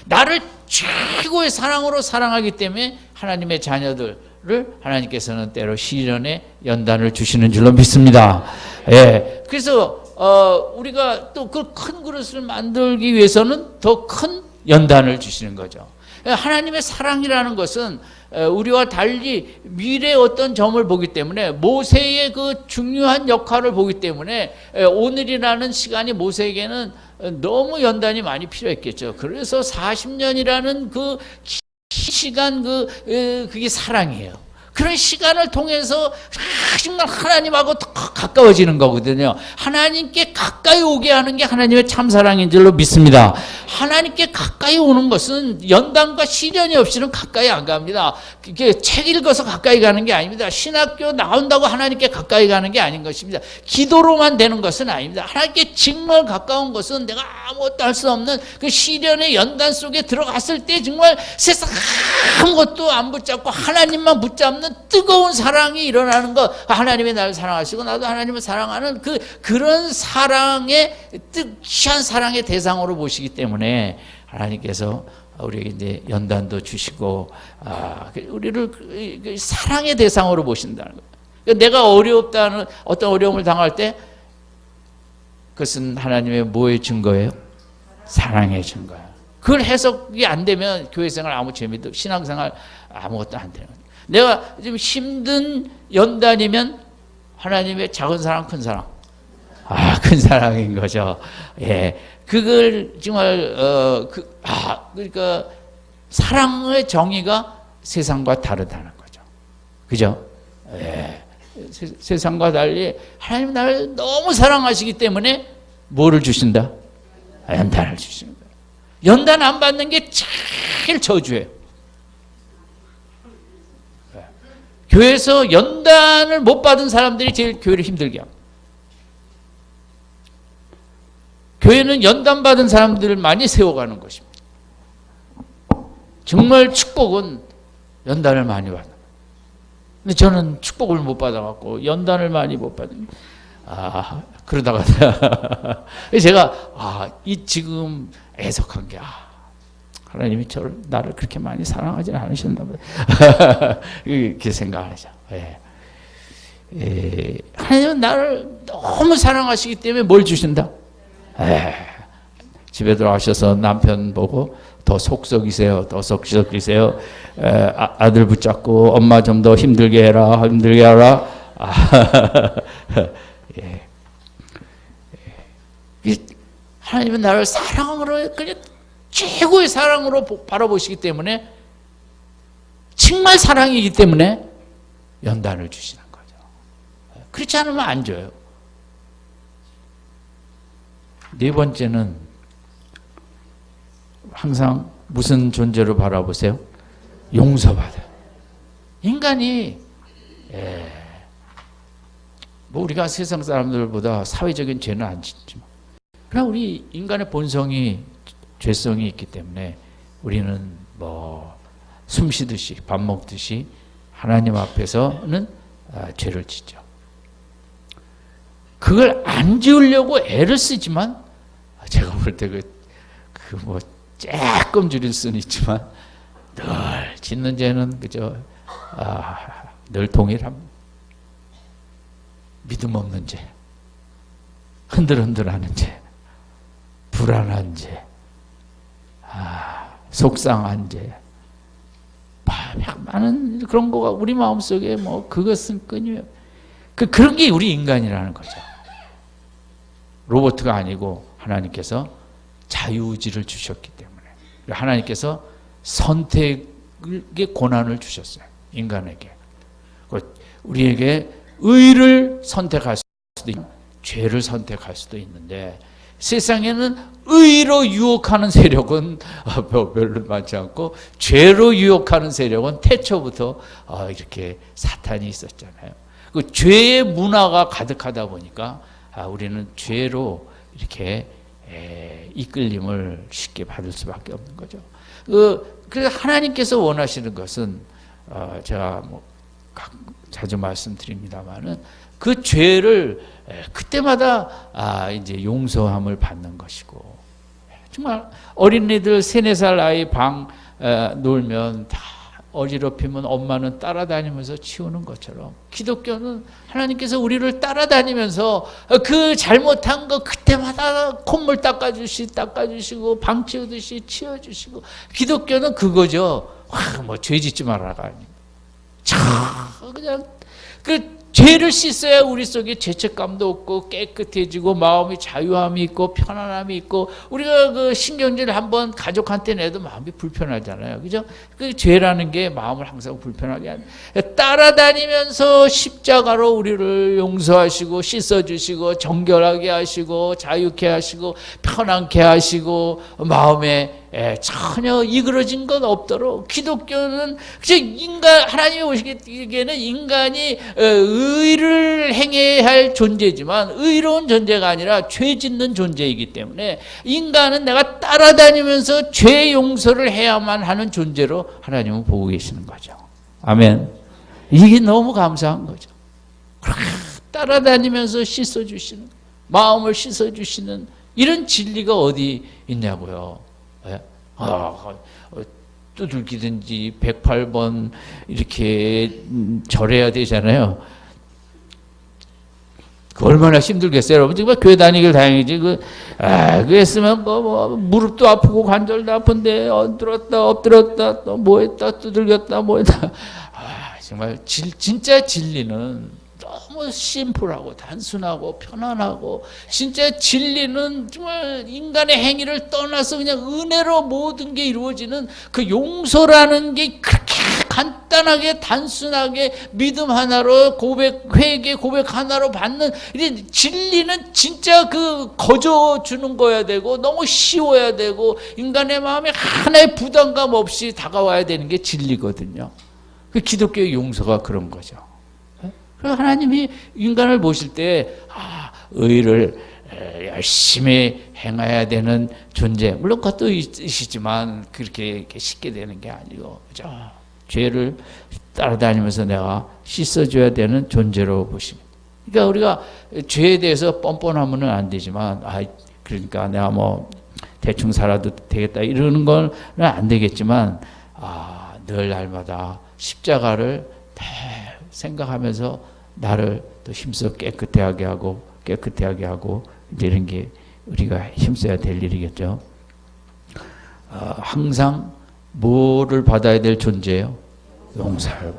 [SPEAKER 1] 나를 최고의 사랑으로 사랑하기 때문에 하나님의 자녀들을 하나님께서는 때로 시련의 연단을 주시는 줄로 믿습니다. 그래서 우리가 또 그 큰 그릇을 만들기 위해서는 더 큰 연단을 주시는 거죠. 하나님의 사랑이라는 것은 우리와 달리 미래의 어떤 점을 보기 때문에, 모세의 그 중요한 역할을 보기 때문에 오늘이라는 시간이 모세에게는 너무 연단이 많이 필요했겠죠. 그래서 40년이라는 그 시간, 그게 사랑이에요. 그런 시간을 통해서 정말 하나님하고 더 가까워지는 거거든요. 하나님께 가까이 오게 하는 게 하나님의 참사랑인 줄로 믿습니다. 하나님께 가까이 오는 것은 연단과 시련이 없이는 가까이 안 갑니다. 이게 책 읽어서 가까이 가는 게 아닙니다. 신학교 나온다고 하나님께 가까이 가는 게 아닌 것입니다. 기도로만 되는 것은 아닙니다. 하나님께 정말 가까운 것은 내가 아무것도 할 수 없는 그 시련의 연단 속에 들어갔을 때 정말 세상 아무것도 안 붙잡고 하나님만 붙잡는 뜨거운 사랑이 일어나는 것. 하나님이 나를 사랑하시고 나도 하나님을 사랑하는 그런 사랑의 뜨거운 사랑의 대상으로 보시기 때문에 하나님께서 우리에게 이제 연단도 주시고 우리를 사랑의 대상으로 보신다는 거예요. 내가 어렵다는 어떤 어려움을 당할 때 그것은 하나님의 뭐의 증거예요? 사랑의 증거예요. 그걸 해석이 안 되면 교회생활 아무 재미도, 신앙생활 아무것도 안 되는 거예요. 내가 좀 힘든 연단이면 하나님의 작은 사랑, 큰 사랑. 큰 사랑인 거죠. 예. 그걸 정말, 그러니까 사랑의 정의가 세상과 다르다는 거죠. 그죠? 예. 세상과 달리 하나님 나를 너무 사랑하시기 때문에 뭐를 주신다? 연단을 주시는 거예요. 연단 안 받는 게 제일 저주예요. 교회에서 연단을 못 받은 사람들이 제일 교회를 힘들게 합니다. 교회는 연단 받은 사람들을 많이 세워가는 것입니다. 정말 축복은 연단을 많이 받는 거예요. 근데 저는 축복을 못 받아갖고 연단을 많이 못 받은, 그러다가 제가 지금 애석한 게 하나님이 나를 그렇게 많이 사랑하지 않으셨나 보다. 이렇게 생각하죠. 하나님은 나를 너무 사랑하시기 때문에 뭘 주신다? 집에 들어가셔서 남편 보고 더 속썩이세요. 더 속썩이세요. 아들 붙잡고 엄마 좀 더 힘들게 해라. 힘들게 하라. 하나님은 나를 사랑으로, 그냥 최고의 사랑으로 바라보시기 때문에, 정말 사랑이기 때문에 연단을 주시는 거죠. 그렇지 않으면 안 줘요. 네 번째는 항상 무슨 존재로 바라보세요? 용서받아요. 인간이 뭐 우리가 세상 사람들보다 사회적인 죄는 안 짓지만, 그러나 우리 인간의 본성이 죄성이 있기 때문에 우리는 뭐 숨쉬듯이 밥 먹듯이 하나님 앞에서는 죄를 짓죠. 그걸 안 지으려고 애를 쓰지만, 제가 볼 때 뭐 조금 줄일 수는 있지만 늘 짓는 죄는 그저 늘 동일합니다. 믿음 없는 죄, 흔들흔들하는 죄, 불안한 죄, 속상한 죄, 많은 그런 거가 우리 마음속에 뭐 그것은 끊이에요. 그런 게 우리 인간이라는 거죠. 로봇가 아니고 하나님께서 자유의지를 주셨기 때문에, 하나님께서 선택의 권한을 주셨어요. 인간에게. 우리에게 의를 선택할 수도 있고 죄를 선택할 수도 있는데, 세상에는 의로 유혹하는 세력은 별로 많지 않고 죄로 유혹하는 세력은 태초부터 이렇게 사탄이 있었잖아요. 그 죄의 문화가 가득하다 보니까 우리는 죄로 이렇게 이끌림을 쉽게 받을 수밖에 없는 거죠. 그래서 하나님께서 원하시는 것은, 제가 뭐 자주 말씀드립니다만은, 그 죄를 그때마다 이제 용서함을 받는 것이고, 정말 어린이들 3-4살 아이 방 놀면 다 어지럽히면 엄마는 따라다니면서 치우는 것처럼 기독교는 하나님께서 우리를 따라다니면서 그 잘못한 거 그때마다 콧물 닦아주시고 방 치우듯이 치워주시고, 기독교는 그거죠. 뭐 죄 짓지 말아가 아니고 그냥 그 죄를 씻어야 우리 속에 죄책감도 없고 깨끗해지고 마음이 자유함이 있고 편안함이 있고, 우리가 그 신경질 한번 가족한테 내도 마음이 불편하잖아요. 그죠? 그 죄라는 게 마음을 항상 불편하게 하는, 따라다니면서 십자가로 우리를 용서하시고 씻어주시고 정결하게 하시고 자유케 하시고 편안케 하시고 마음에 전혀 이그러진 것 없도록, 기독교는 하나님이 보시기에는 인간이 의를 행해야 할 존재지만 의로운 존재가 아니라 죄 짓는 존재이기 때문에 인간은 내가 따라다니면서 죄 용서를 해야만 하는 존재로 하나님은 보고 계시는 거죠. 아멘. 이게 너무 감사한 거죠. 따라다니면서 씻어주시는, 마음을 씻어주시는 이런 진리가 어디 있냐고요. 두들기든지 108번 이렇게 절해야 되잖아요. 그 얼마나 힘들겠어요, 여러분. 지금 교회 다니길 다행이지. 그랬으면 무릎도 아프고 관절도 아픈데 엎드렸다 또 뭐했다 두들겼다 뭐했다. 정말 진짜 진리는 너무 심플하고 단순하고 편안하고, 진짜 진리는 정말 인간의 행위를 떠나서 그냥 은혜로 모든 게 이루어지는 그 용서라는 게 그렇게 간단하게 단순하게 믿음 하나로 회개 고백 하나로 받는, 진리는 진짜 그 거저 주는 거야 되고 너무 쉬워야 되고 인간의 마음에 하나의 부담감 없이 다가와야 되는 게 진리거든요. 그 기독교의 용서가 그런 거죠. 하나님이 인간을 보실 때 의를 열심히 행해야 되는 존재, 물론 그것도 있으시지만 그렇게 쉽게 되는 게 아니고, 그죠? 죄를 따라다니면서 내가 씻어줘야 되는 존재로 보십니다. 그러니까 우리가 죄에 대해서 뻔뻔하면 안 되지만, 그러니까 내가 뭐 대충 살아도 되겠다 이러는 건 안 되겠지만, 늘 날마다 십자가를 생각하면서 나를 또 힘써 깨끗하게 하고 이런 게 우리가 힘써야 될 일이겠죠. 항상 뭐를 받아야 될 존재예요? 용서를.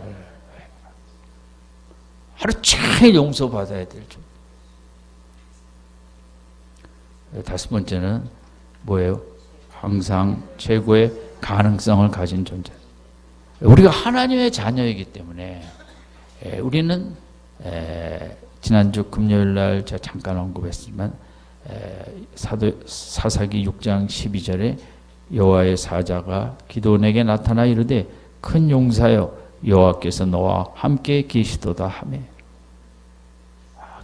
[SPEAKER 1] 하루 종일 용서받아야 될 존재. 다섯 번째는 뭐예요? 항상 최고의 가능성을 가진 존재. 우리가 하나님의 자녀이기 때문에 우리는 지난주 금요일 날 제가 잠깐 언급했지만 사사기 6장 12절에 여호와의 사자가 기드온에게 나타나 이르되 큰 용사여 여호와께서 너와 함께 계시도다 하며,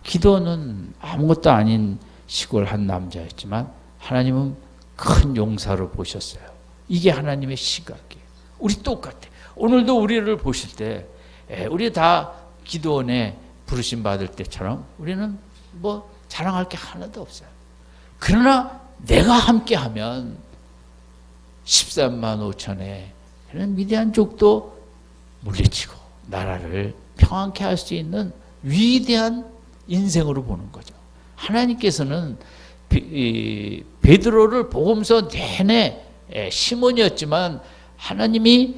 [SPEAKER 1] 기드온은 아무것도 아닌 시골 한 남자였지만 하나님은 큰 용사로 보셨어요. 이게 하나님의 시각이에요. 우리 똑같아. 오늘도 우리를 보실 때 우리 다 기드온의 부르심 받을 때처럼 우리는 뭐 자랑할 게 하나도 없어요. 그러나 내가 함께하면 13만 5천의 미디안 족도 물리치고 나라를 평안케 할 수 있는 위대한 인생으로 보는 거죠. 하나님께서는 베드로를 복음서 내내 시몬이었지만 하나님이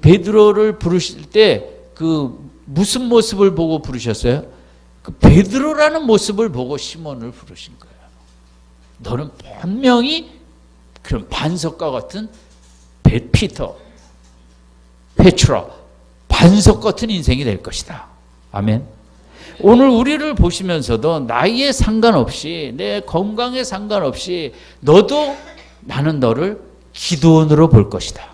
[SPEAKER 1] 베드로를 부르실 때 그 무슨 모습을 보고 부르셨어요? 그 베드로라는 모습을 보고 시몬을 부르신 거예요. 너는 분명히 그런 반석과 같은 페트라, 반석 같은 인생이 될 것이다. 아멘. 오늘 우리를 보시면서도 나이에 상관없이 내 건강에 상관없이 나는 너를 기도원으로 볼 것이다.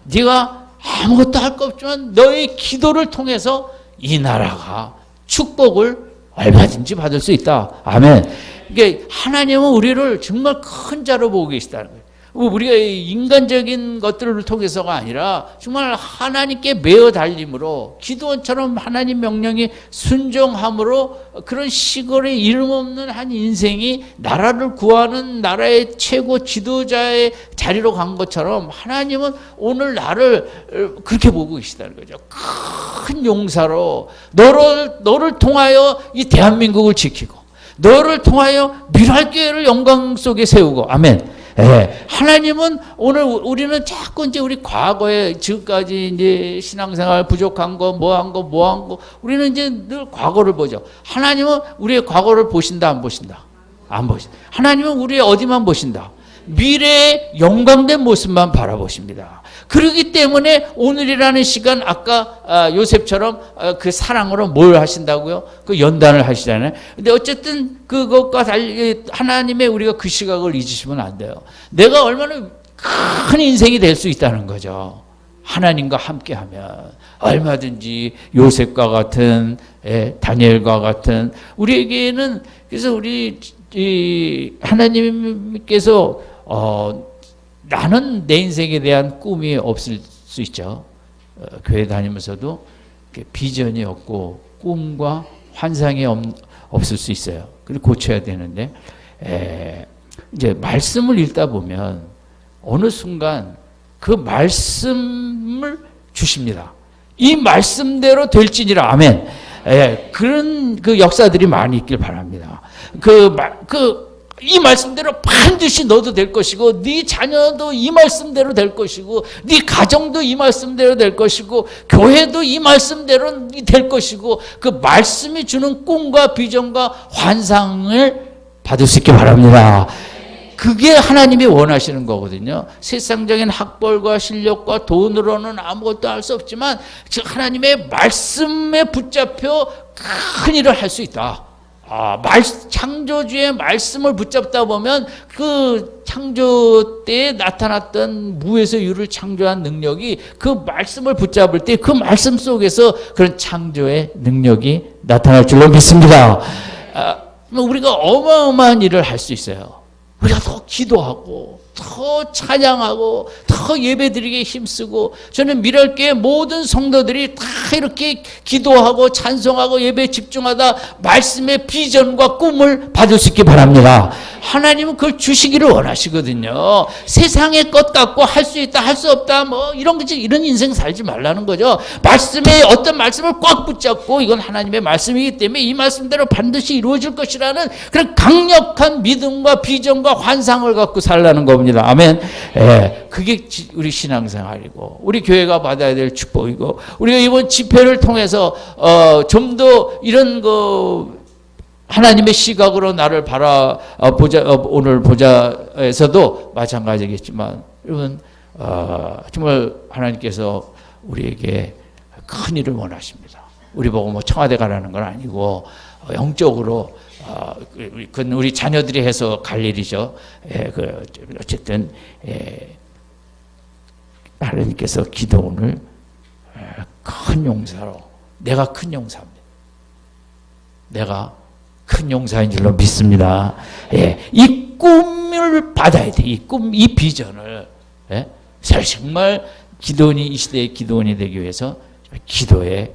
[SPEAKER 1] 네가 아무것도 할 거 없지만 너의 기도를 통해서 이 나라가 축복을 얼마든지 받을 수 있다. 아멘. 이게 하나님은 우리를 정말 큰 자로 보고 계시다는 거예요. 우리가 인간적인 것들을 통해서가 아니라 정말 하나님께 매어 달림으로 기도원처럼 하나님 명령에 순종함으로 그런 시골에 이름 없는 한 인생이 나라를 구하는 나라의 최고 지도자의 자리로 간 것처럼 하나님은 오늘 나를 그렇게 보고 계시다는 거죠. 큰 용사로 너를 통하여 이 대한민국을 지키고 너를 통하여 미랄교회를 영광 속에 세우고 아멘. 예, 하나님은 오늘 우리는 자꾸 이제 우리 과거에 지금까지 이제 신앙생활 부족한 거, 뭐 한 거, 우리는 이제 늘 과거를 보죠. 하나님은 우리의 과거를 보신다, 안 보신다? 안 보신다. 하나님은 우리의 어디만 보신다? 미래의 영광된 모습만 바라보십니다. 그렇기 때문에 오늘이라는 시간 아까 요셉처럼 그 사랑으로 뭘 하신다고요? 그 연단을 하시잖아요. 근데 어쨌든 그것과 달리 하나님의 우리가 그 시각을 잊으시면 안 돼요. 내가 얼마나 큰 인생이 될 수 있다는 거죠. 하나님과 함께하면 얼마든지 요셉과 같은 다니엘과 같은 우리에게는 그래서 우리 하나님께서 나는 내 인생에 대한 꿈이 없을 수 있죠. 교회 다니면서도 비전이 없고 꿈과 환상이 없을 수 있어요. 그걸 고쳐야 되는데 이제 말씀을 읽다 보면 어느 순간 그 말씀을 주십니다. 이 말씀대로 될지니라 아멘. 그런 그 역사들이 많이 있길 바랍니다. 이 말씀대로 반드시 너도 될 것이고 네 자녀도 이 말씀대로 될 것이고 네 가정도 이 말씀대로 될 것이고 교회도 이 말씀대로 될 것이고 그 말씀이 주는 꿈과 비전과 환상을 받을 수 있게 바랍니다. 그게 하나님이 원하시는 거거든요. 세상적인 학벌과 실력과 돈으로는 아무것도 할 수 없지만 하나님의 말씀에 붙잡혀 큰 일을 할 수 있다. 창조주의 말씀을 붙잡다 보면 그 창조 때에 나타났던 무에서 유를 창조한 능력이 그 말씀을 붙잡을 때 그 말씀 속에서 그런 창조의 능력이 나타날 줄로 믿습니다. 우리가 어마어마한 일을 할 수 있어요. 우리가 더 기도하고 더 찬양하고 더 예배드리기에 힘쓰고 저는 미랄교회 모든 성도들이 다 이렇게 기도하고 찬송하고 예배에 집중하다 말씀의 비전과 꿈을 받을 수 있기 바랍니다. 하나님은 그걸 주시기를 원하시거든요. 세상의 것 갖고 할 수 있다 할 수 없다 뭐 이런 인생 살지 말라는 거죠. 말씀에 어떤 말씀을 꽉 붙잡고 이건 하나님의 말씀이기 때문에 이 말씀대로 반드시 이루어질 것이라는 그런 강력한 믿음과 비전과 환상을 갖고 살라는 겁니다. 아멘. 그게 우리 신앙생활이고 우리 교회가 받아야 될 축복이고 우리가 이번 집회를 통해서 좀 더 이런 하나님의 시각으로 나를 바라보자 오늘 보자에서도 마찬가지겠지만 여러분 정말 하나님께서 우리에게 큰 일을 원하십니다. 우리 보고 뭐 청와대 가라는 건 아니고 영적으로 그건 우리 자녀들이 해서 갈 일이죠. 어쨌든 하나님께서 기도원을 큰 용사로 내가 큰 용사입니다. 내가 큰 용사인 줄로 믿습니다. 이 꿈을 받아야 돼. 이 비전을 정말 기도원이 이 시대의 기도원이 되기 위해서 기도에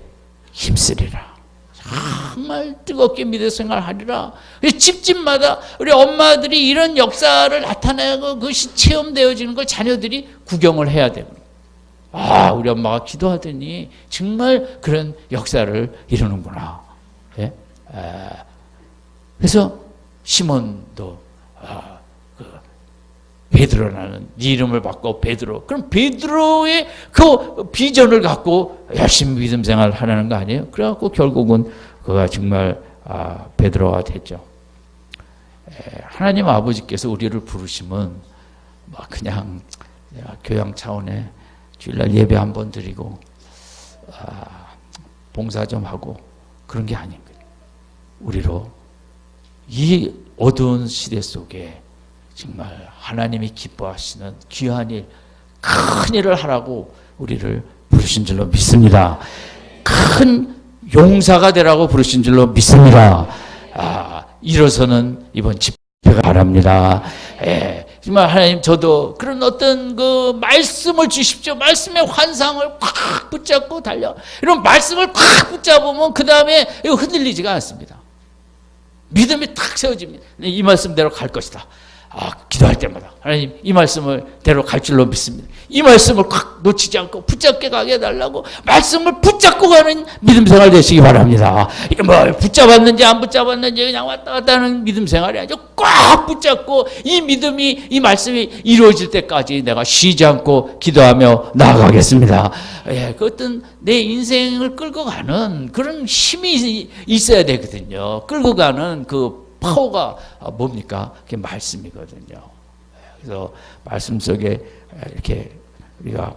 [SPEAKER 1] 힘쓰리라. 정말 뜨겁게 믿어 생활하리라. 집집마다 우리 엄마들이 이런 역사를 나타내고 그것이 체험되어지는 걸 자녀들이 구경을 해야 됩니다. 우리 엄마가 기도하더니 정말 그런 역사를 이루는구나. 그래서 시몬도 베드로라는 네 이름을 바꿔 베드로. 그럼 베드로의 그 비전을 갖고 열심히 믿음 생활을 하라는 거 아니에요? 그래갖고 결국은 그가 정말 베드로가 됐죠. 하나님 아버지께서 우리를 부르시면 그냥 교양 차원의 주일날 예배 한번 드리고 봉사 좀 하고 그런 게 아닌 거예요. 우리로 이 어두운 시대 속에 정말 하나님이 기뻐하시는 귀한 일, 큰 일을 하라고 우리를 부르신 줄로 믿습니다. 큰 용사가 되라고 부르신 줄로 믿습니다. 일어서는 이번 집회가 바랍니다. 정말 하나님, 저도 그런 어떤 그 말씀을 주십시오. 말씀의 환상을 꽉 붙잡고 달려. 이런 말씀을 꽉 붙잡으면 그 다음에 이거 흔들리지가 않습니다. 믿음이 탁 세워집니다. 이 말씀대로 갈 것이다. 기도할 때마다 하나님, 이 말씀을 대로 갈 줄로 믿습니다. 이 말씀을 꽉 놓치지 않고 붙잡게 가게 해달라고, 말씀을 붙잡고 가는 믿음 생활 되시기 바랍니다. 이게 뭐 붙잡았는지 안 붙잡았는지 그냥 왔다 갔다 하는 믿음 생활이 아니죠. 꽉 붙잡고 이 믿음이, 이 말씀이 이루어질 때까지 내가 쉬지 않고 기도하며 나아가겠습니다. 예, 그 어떤 내 인생을 끌고 가는 그런 힘이 있어야 되거든요. 끌고 가는 그 파워가 뭡니까? 그게 말씀이거든요. 그래서 말씀 속에 이렇게 우리가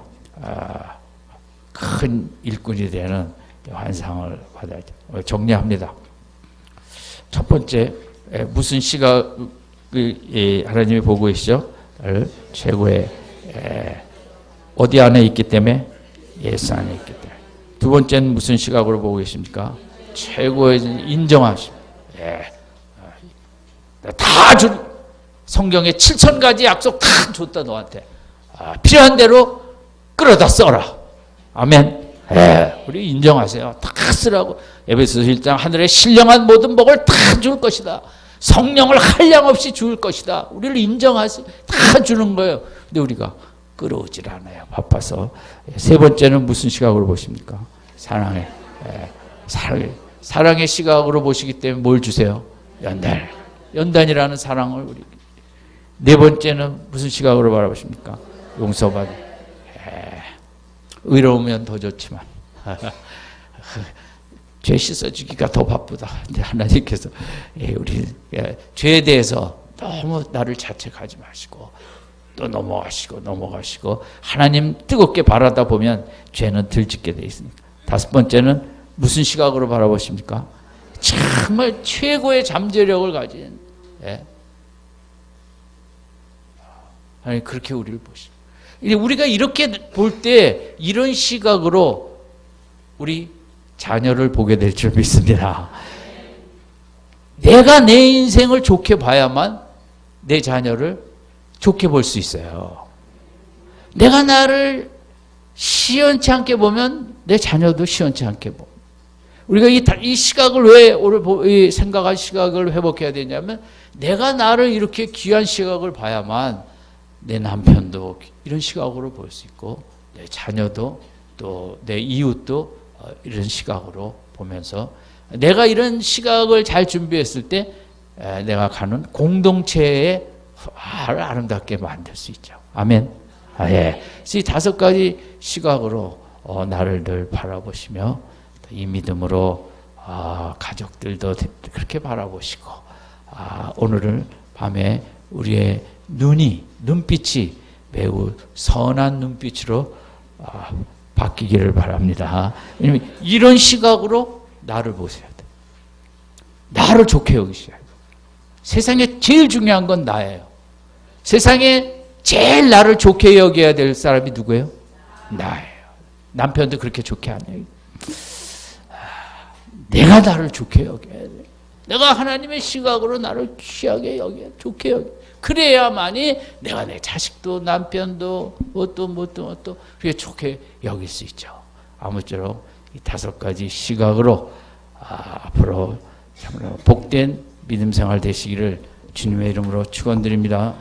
[SPEAKER 1] 큰 일꾼이 되는 환상을 받아야 돼요. 정리합니다. 첫 번째, 무슨 시각을 하나님이 보고 계시죠? 최고의 어디 안에 있기 때문에? 예수 안에 있기 때문에. 두 번째는 무슨 시각으로 보고 계십니까? 최고의 인정하심. 다 준, 성경에 7,000가지 약속 다 줬다 너한테. 필요한 대로 끌어다 써라. 아멘. 우리 인정하세요. 다 쓰라고. 에베소서 1장 하늘의 신령한 모든 복을 다 줄 것이다. 성령을 한량없이 줄 것이다. 우리를 인정하세요. 다 주는 거예요. 근데 우리가 끌어오질 않아요. 바빠서. 세 번째는 무슨 시각으로 보십니까? 사랑의. 사랑의 시각으로 보시기 때문에 뭘 주세요? 연단이라는 사랑을 우리. 네 번째는 무슨 시각으로 바라보십니까? 용서받은. 의로우면 더 좋지만 죄 씻어주기가 더 바쁘다. 근데 하나님께서 우리 죄에 대해서 너무 나를 자책하지 마시고 또 넘어가시고 하나님 뜨겁게 바라다 보면 죄는 덜 짓게 돼 있으니까. 다섯 번째는 무슨 시각으로 바라보십니까? 정말 최고의 잠재력을 가진, 아니 그렇게 우리를 보시죠. 우리가 이렇게 볼 때 이런 시각으로 우리 자녀를 보게 될 줄 믿습니다. 내가 내 인생을 좋게 봐야만 내 자녀를 좋게 볼 수 있어요. 내가 나를 시원치 않게 보면 내 자녀도 시원치 않게 보. 우리가 이 시각을 왜 오늘 생각할 시각을 회복해야 되냐면, 내가 나를 이렇게 귀한 시각을 봐야만 내 남편도 이런 시각으로 볼 수 있고, 내 자녀도 또 내 이웃도 이런 시각으로 보면서, 내가 이런 시각을 잘 준비했을 때 내가 가는 공동체에 아름답게 만들 수 있죠. 아멘. 그래서 이 다섯 가지 시각으로 나를 늘 바라보시며, 이 믿음으로 가족들도 그렇게 바라보시고, 오늘을 밤에 우리의 눈빛이 매우 선한 눈빛으로 바뀌기를 바랍니다. 왜냐하면 이런 시각으로 나를 보셔야 돼. 나를 좋게 여기셔야 돼. 세상에 제일 중요한 건 나예요. 세상에 제일 나를 좋게 여겨야 될 사람이 누구예요? 나예요. 남편도 그렇게 좋게 안 해요. 내가 나를 좋게 여겨야 돼. 내가 하나님의 시각으로 나를 귀하게 여겨, 좋게 여겨. 그래야만이 내가 내 자식도 남편도 뭣도 그렇게 좋게 여길 수 있죠. 아무쪼록 이 다섯 가지 시각으로 앞으로 복된 믿음 생활 되시기를 주님의 이름으로 축원드립니다.